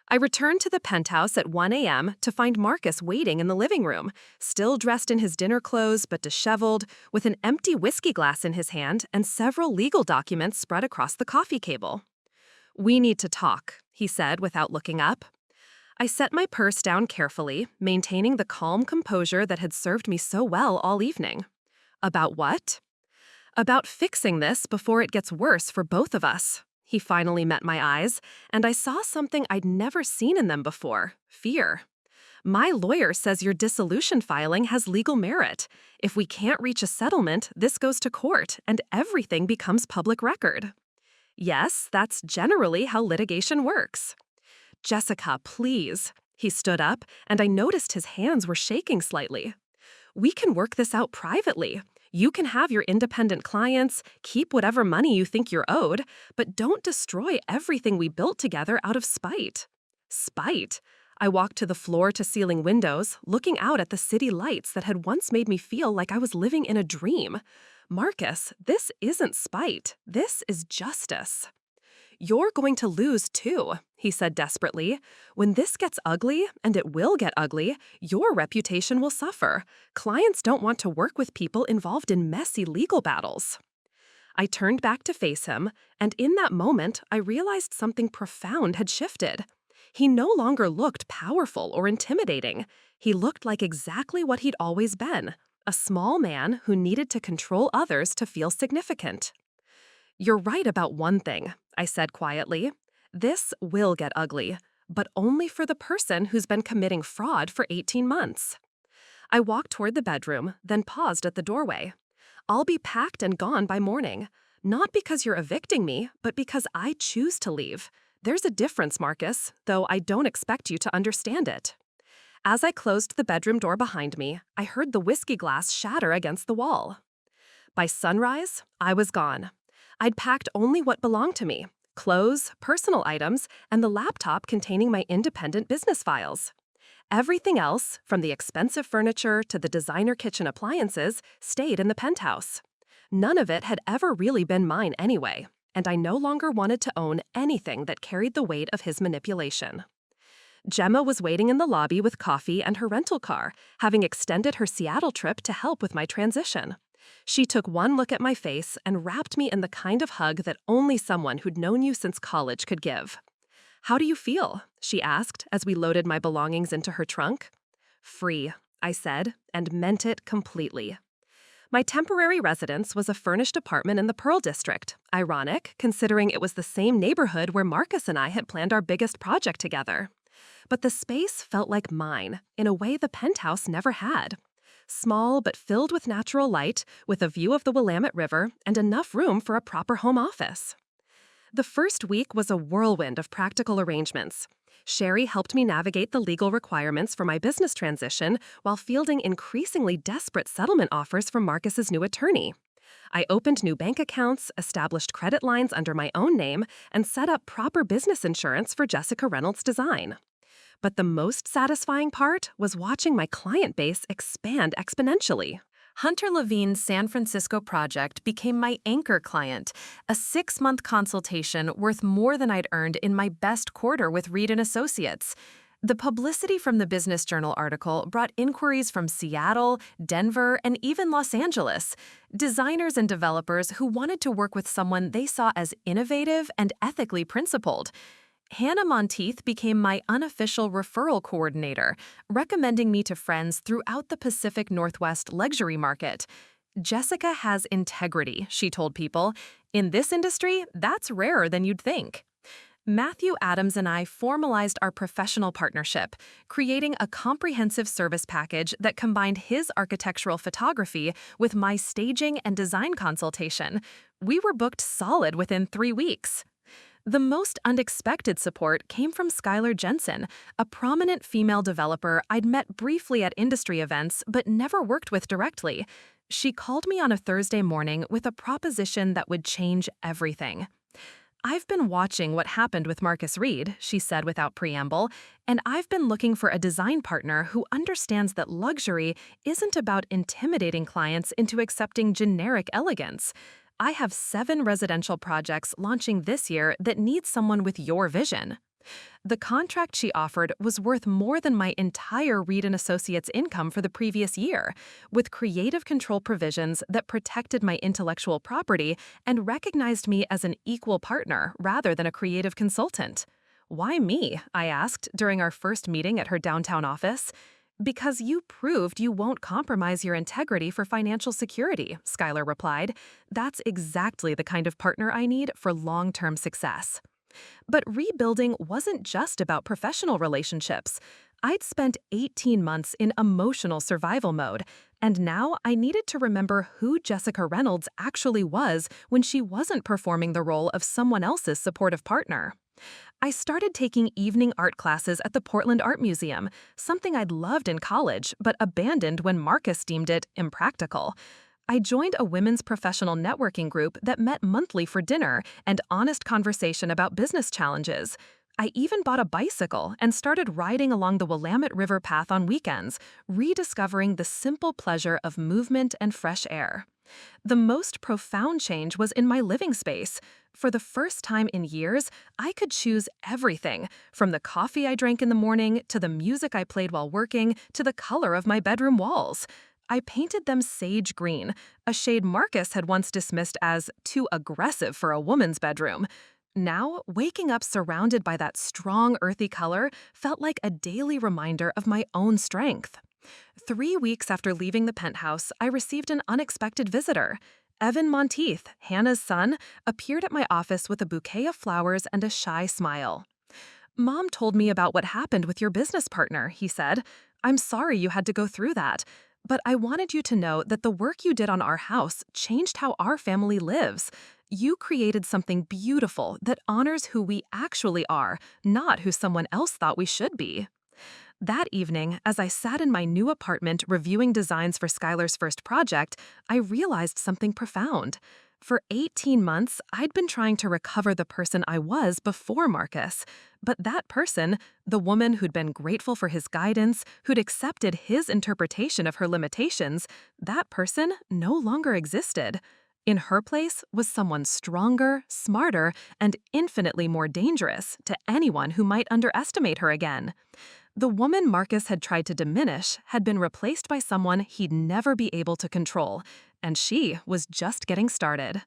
I returned to the penthouse at 1 a.m. to find Marcus waiting in the living room, still dressed in his dinner clothes but disheveled, with an empty whiskey glass in his hand and several legal documents spread across the coffee table. "We need to talk," he said without looking up. I set my purse down carefully, maintaining the calm composure that had served me so well all evening. "About what?" "About fixing this before it gets worse for both of us." He finally met my eyes, and I saw something I'd never seen in them before: fear. "My lawyer says your dissolution filing has legal merit. If we can't reach a settlement, this goes to court, and everything becomes public record." "Yes, that's generally how litigation works." "Jessica, please." He stood up, and I noticed his hands were shaking slightly. "We can work this out privately. You can have your independent clients, keep whatever money you think you're owed, but don't destroy everything we built together out of spite." Spite? I walked to the floor-to-ceiling windows, looking out at the city lights that had once made me feel like I was living in a dream. "Marcus, this isn't spite. This is justice." "You're going to lose too," he said desperately. "When this gets ugly, and it will get ugly, your reputation will suffer. Clients don't want to work with people involved in messy legal battles." I turned back to face him, and in that moment, I realized something profound had shifted. He no longer looked powerful or intimidating. He looked like exactly what he'd always been: a small man who needed to control others to feel significant. "You're right about one thing," I said quietly. "This will get ugly, but only for the person who's been committing fraud for 18 months. I walked toward the bedroom, then paused at the doorway. "I'll be packed and gone by morning. Not because you're evicting me, but because I choose to leave. There's a difference, Marcus, though I don't expect you to understand it." As I closed the bedroom door behind me, I heard the whiskey glass shatter against the wall. By sunrise, I was gone. I'd packed only what belonged to me: clothes, personal items, and the laptop containing my independent business files. Everything else, from the expensive furniture to the designer kitchen appliances, stayed in the penthouse. None of it had ever really been mine anyway, and I no longer wanted to own anything that carried the weight of his manipulation. Gemma was waiting in the lobby with coffee and her rental car, having extended her Seattle trip to help with my transition. She took one look at my face and wrapped me in the kind of hug that only someone who'd known you since college could give. "How do you feel?" she asked as we loaded my belongings into her trunk. "Free," I said, and meant it completely. My temporary residence was a furnished apartment in the Pearl District, ironic considering it was the same neighborhood where Marcus and I had planned our biggest project together. But the space felt like mine, in a way the penthouse never had. Small but filled with natural light, with a view of the Willamette River, and enough room for a proper home office. The first week was a whirlwind of practical arrangements. Sherry helped me navigate the legal requirements for my business transition while fielding increasingly desperate settlement offers from Marcus's new attorney. I opened new bank accounts, established credit lines under my own name, and set up proper business insurance for Jessica Reynolds Design. But the most satisfying part was watching my client base expand exponentially. Hunter Levine's San Francisco project became my anchor client, a 6-month consultation worth more than I'd earned in my best quarter with Reed & Associates. The publicity from the Business Journal article brought inquiries from Seattle, Denver, and even Los Angeles, designers and developers who wanted to work with someone they saw as innovative and ethically principled. Hannah Monteith became my unofficial referral coordinator, recommending me to friends throughout the Pacific Northwest luxury market. "Jessica has integrity," she told people. "In this industry, that's rarer than you'd think." Matthew Adams and I formalized our professional partnership, creating a comprehensive service package that combined his architectural photography with my staging and design consultation. We were booked solid within 3 weeks. The most unexpected support came from Skylar Jensen, a prominent female developer I'd met briefly at industry events but never worked with directly. She called me on a Thursday morning with a proposition that would change everything. "I've been watching what happened with Marcus Reed," she said without preamble, "and I've been looking for a design partner who understands that luxury isn't about intimidating clients into accepting generic elegance. I have 7 residential projects launching this year that need someone with your vision." The contract she offered was worth more than my entire Reed and Associates income for the previous year, with creative control provisions that protected my intellectual property and recognized me as an equal partner rather than a creative consultant. "Why me?" I asked during our first meeting at her downtown office. "Because you proved you won't compromise your integrity for financial security," Skylar replied. "That's exactly the kind of partner I need for long-term success." But rebuilding wasn't just about professional relationships. I'd spent 18 months in emotional survival mode, and now I needed to remember who Jessica Reynolds actually was when she wasn't performing the role of someone else's supportive partner. I started taking evening art classes at the Portland Art Museum, something I'd loved in college but abandoned when Marcus deemed it impractical. I joined a women's professional networking group that met monthly for dinner and honest conversation about business challenges. I even bought a bicycle and started riding along the Willamette River path on weekends, rediscovering the simple pleasure of movement and fresh air. The most profound change was in my living space. For the first time in years, I could choose everything, from the coffee I drank in the morning to the music I played while working to the color of my bedroom walls. I painted them sage green, a shade Marcus had once dismissed as too aggressive for a woman's bedroom. Now, waking up surrounded by that strong, earthy color felt like a daily reminder of my own strength. 3 weeks after leaving the penthouse, I received an unexpected visitor. Evan Monteith, Hannah's son, appeared at my office with a bouquet of flowers and a shy smile. "Mom told me about what happened with your business partner," he said. "I'm sorry you had to go through that. But I wanted you to know that the work you did on our house changed how our family lives. You created something beautiful that honors who we actually are, not who someone else thought we should be." That evening, as I sat in my new apartment reviewing designs for Skylar's first project, I realized something profound. For 18 months, I'd been trying to recover the person I was before Marcus. But that person, the woman who'd been grateful for his guidance, who'd accepted his interpretation of her limitations, that person no longer existed. In her place was someone stronger, smarter, and infinitely more dangerous to anyone who might underestimate her again. The woman Marcus had tried to diminish had been replaced by someone he'd never be able to control, and she was just getting started.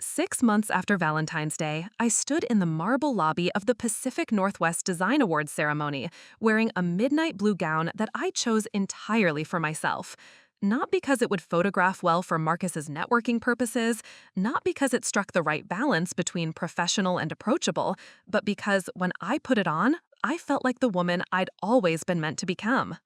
6 months after Valentine's Day, I stood in the marble lobby of the Pacific Northwest Design Awards ceremony, wearing a midnight blue gown that I chose entirely for myself. Not because it would photograph well for Marcus's networking purposes, not because it struck the right balance between professional and approachable, but because when I put it on, I felt like the woman I'd always been meant to become.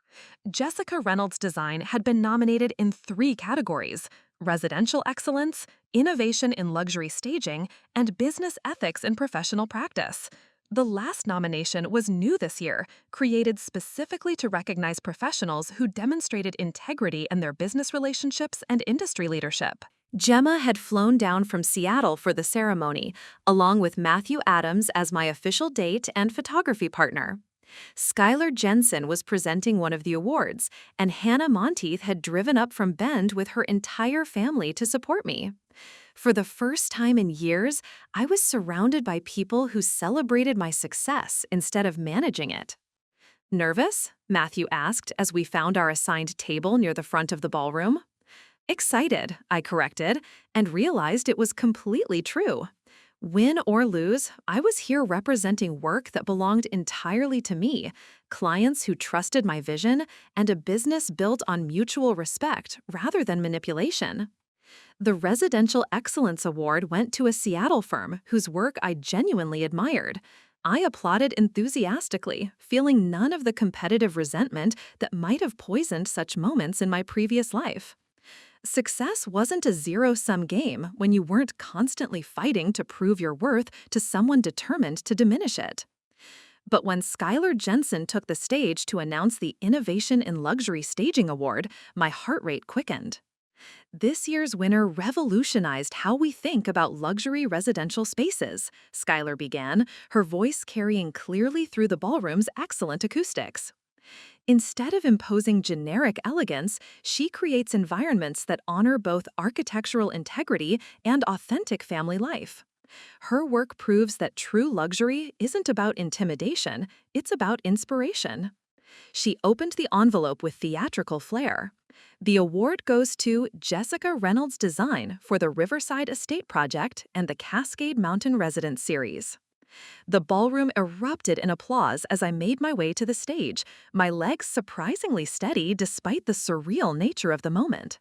Jessica Reynolds' design had been nominated in 3 categories: residential excellence, innovation in luxury staging, and business ethics in professional practice. The last nomination was new this year, created specifically to recognize professionals who demonstrated integrity in their business relationships and industry leadership. Gemma had flown down from Seattle for the ceremony, along with Matthew Adams as my official date and photography partner. Skylar Jensen was presenting one of the awards, and Hannah Monteith had driven up from Bend with her entire family to support me. For the first time in years, I was surrounded by people who celebrated my success instead of managing it. "Nervous?" Matthew asked as we found our assigned table near the front of the ballroom. "Excited," I corrected, and realized it was completely true. Win or lose, I was here representing work that belonged entirely to me, clients who trusted my vision, and a business built on mutual respect rather than manipulation. The Residential Excellence Award went to a Seattle firm whose work I genuinely admired. I applauded enthusiastically, feeling none of the competitive resentment that might have poisoned such moments in my previous life. Success wasn't a zero-sum game when you weren't constantly fighting to prove your worth to someone determined to diminish it. But when Skylar Jensen took the stage to announce the Innovation in Luxury Staging Award, my heart rate quickened. "This year's winner revolutionized how we think about luxury residential spaces," Skylar began, her voice carrying clearly through the ballroom's excellent acoustics. Instead of imposing generic elegance, she creates environments that honor both architectural integrity and authentic family life. Her work proves that true luxury isn't about intimidation, it's about inspiration. She opened the envelope with theatrical flair. The award goes to Jessica Reynolds Design for the Riverside Estate Project and the Cascade Mountain Residence series. The ballroom erupted in applause as I made my way to the stage, my legs surprisingly steady despite the surreal nature of the moment.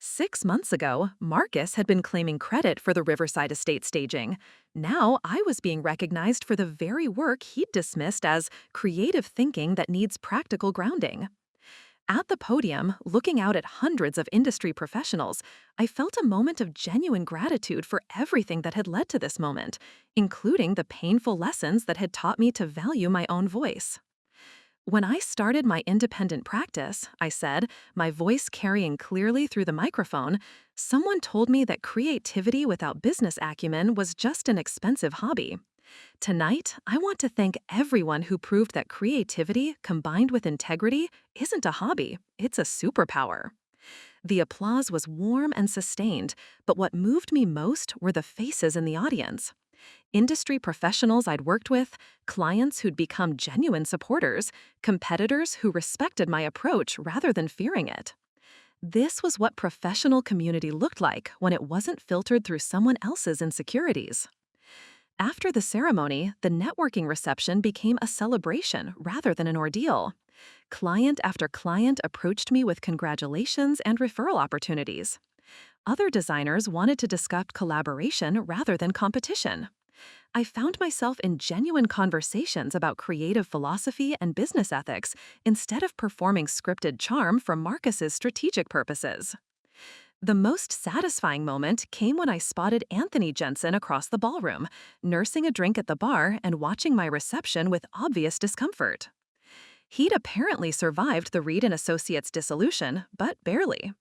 6 months ago, Marcus had been claiming credit for the Riverside Estate staging. Now I was being recognized for the very work he'd dismissed as creative thinking that needs practical grounding. At the podium, looking out at hundreds of industry professionals, I felt a moment of genuine gratitude for everything that had led to this moment, including the painful lessons that had taught me to value my own voice. When I started my independent practice, I said, my voice carrying clearly through the microphone, someone told me that creativity without business acumen was just an expensive hobby. Tonight, I want to thank everyone who proved that creativity combined with integrity isn't a hobby, it's a superpower. The applause was warm and sustained, but what moved me most were the faces in the audience. Industry professionals I'd worked with, clients who'd become genuine supporters, competitors who respected my approach rather than fearing it. This was what professional community looked like when it wasn't filtered through someone else's insecurities. After the ceremony, the networking reception became a celebration rather than an ordeal. Client after client approached me with congratulations and referral opportunities. Other designers wanted to discuss collaboration rather than competition. I found myself in genuine conversations about creative philosophy and business ethics instead of performing scripted charm for Marcus's strategic purposes. The most satisfying moment came when I spotted Anthony Jensen across the ballroom, nursing a drink at the bar and watching my reception with obvious discomfort. He'd apparently survived the Reed & Associates dissolution, but barely.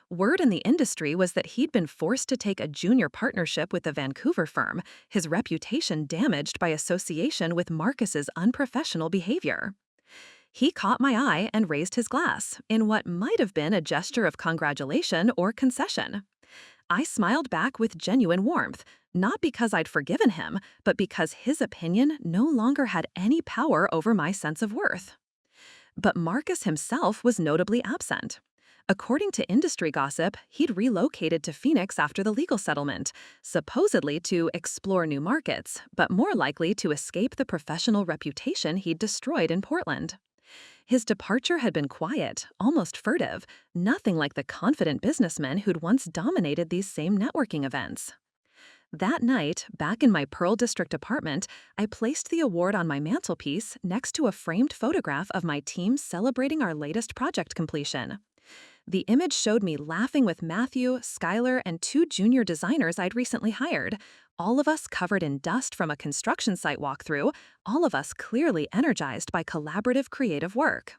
Word in the industry was that he'd been forced to take a junior partnership with the Vancouver firm, his reputation damaged by association with Marcus's unprofessional behavior. He caught my eye and raised his glass, in what might have been a gesture of congratulation or concession. I smiled back with genuine warmth, not because I'd forgiven him, but because his opinion no longer had any power over my sense of worth. But Marcus himself was notably absent. According to industry gossip, he'd relocated to Phoenix after the legal settlement, supposedly to explore new markets, but more likely to escape the professional reputation he'd destroyed in Portland. His departure had been quiet, almost furtive, nothing like the confident businessman who'd once dominated these same networking events. That night, back in my Pearl District apartment, I placed the award on my mantelpiece next to a framed photograph of my team celebrating our latest project completion. The image showed me laughing with Matthew, Skylar, and 2 junior designers I'd recently hired, all of us covered in dust from a construction site walkthrough, all of us clearly energized by collaborative creative work.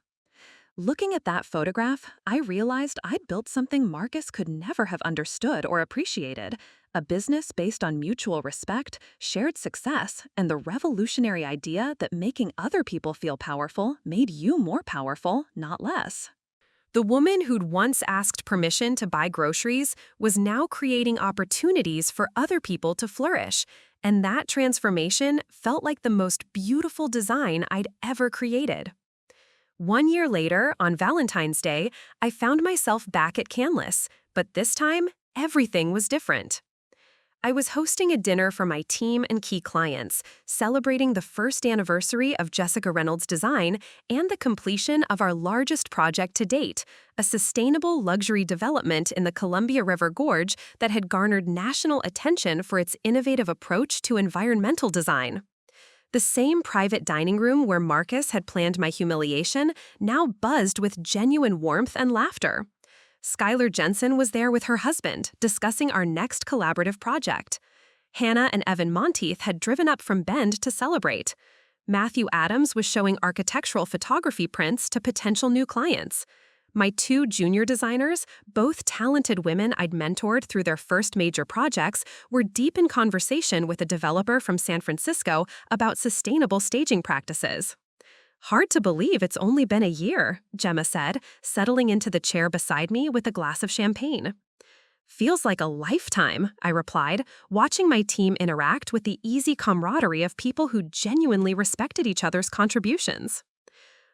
Looking at that photograph, I realized I'd built something Marcus could never have understood or appreciated, a business based on mutual respect, shared success, and the revolutionary idea that making other people feel powerful made you more powerful, not less. The woman who'd once asked permission to buy groceries was now creating opportunities for other people to flourish, and that transformation felt like the most beautiful design I'd ever created. 1 year later, on Valentine's Day, I found myself back at Canlis, but this time, everything was different. I was hosting a dinner for my team and key clients, celebrating the first anniversary of Jessica Reynolds Design and the completion of our largest project to date, a sustainable luxury development in the Columbia River Gorge that had garnered national attention for its innovative approach to environmental design. The same private dining room where Marcus had planned my humiliation now buzzed with genuine warmth and laughter. Skylar Jensen was there with her husband, discussing our next collaborative project. Hannah and Evan Monteith had driven up from Bend to celebrate. Matthew Adams was showing architectural photography prints to potential new clients. My 2 junior designers, both talented women I'd mentored through their first major projects, were deep in conversation with a developer from San Francisco about sustainable staging practices. "Hard to believe it's only been a year," Gemma said, settling into the chair beside me with a glass of champagne. Feels like a lifetime, I replied, watching my team interact with the easy camaraderie of people who genuinely respected each other's contributions.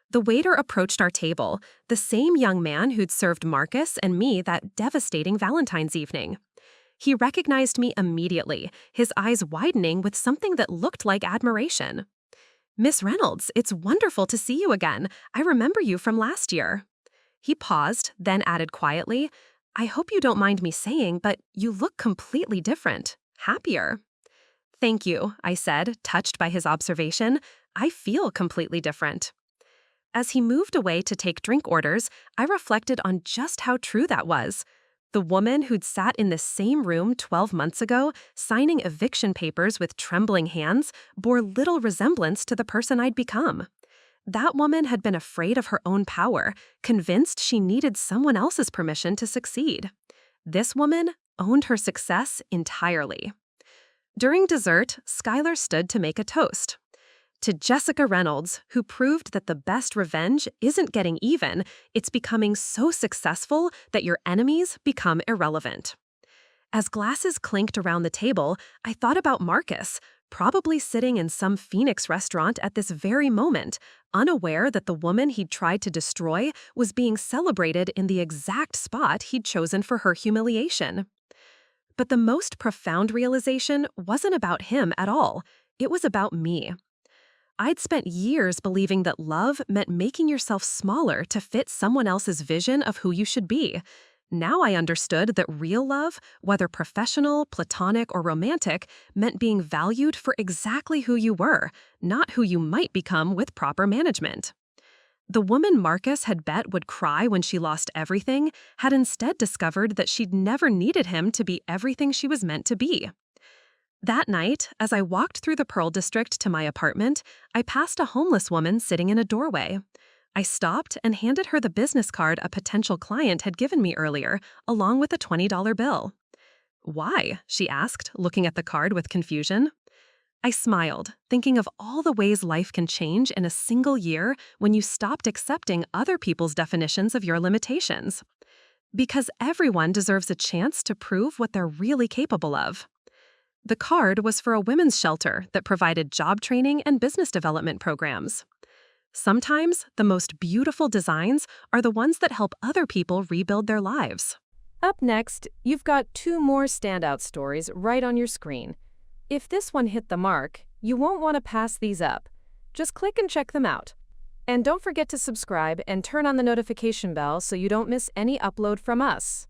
The waiter approached our table, the same young man who'd served Marcus and me that devastating Valentine's evening. He recognized me immediately, his eyes widening with something that looked like admiration. "Miss Reynolds, it's wonderful to see you again. I remember you from last year." He paused, then added quietly, "I hope you don't mind me saying, but you look completely different, happier." "Thank you," I said, touched by his observation. "I feel completely different." As he moved away to take drink orders, I reflected on just how true that was. The woman who'd sat in the same room 12 months ago, signing eviction papers with trembling hands, bore little resemblance to the person I'd become. That woman had been afraid of her own power, convinced she needed someone else's permission to succeed. This woman owned her success entirely. During dessert, Skylar stood to make a toast. "To Jessica Reynolds, who proved that the best revenge isn't getting even, it's becoming so successful that your enemies become irrelevant." As glasses clinked around the table, I thought about Marcus, probably sitting in some Phoenix restaurant at this very moment, unaware that the woman he'd tried to destroy was being celebrated in the exact spot he'd chosen for her humiliation. But the most profound realization wasn't about him at all. It was about me. I'd spent years believing that love meant making yourself smaller to fit someone else's vision of who you should be. Now I understood that real love, whether professional, platonic, or romantic, meant being valued for exactly who you were, not who you might become with proper management. The woman Marcus had bet would cry when she lost everything had instead discovered that she'd never needed him to be everything she was meant to be. That night, as I walked through the Pearl District to my apartment, I passed a homeless woman sitting in a doorway. I stopped and handed her the business card a potential client had given me earlier, along with a $20 bill. "Why?" she asked, looking at the card with confusion. I smiled, thinking of all the ways life can change in a single year when you stopped accepting other people's definitions of your limitations. Because everyone deserves a chance to prove what they're really capable of. The card was for a women's shelter that provided job training and business development programs. Sometimes, the most beautiful designs are the ones that help other people rebuild their lives. Up next, you've got 2 more standout stories right on your screen. If this one hit the mark, you won't want to pass these up. Just click and check them out. And don't forget to subscribe and turn on the notification bell so you don't miss any upload from us.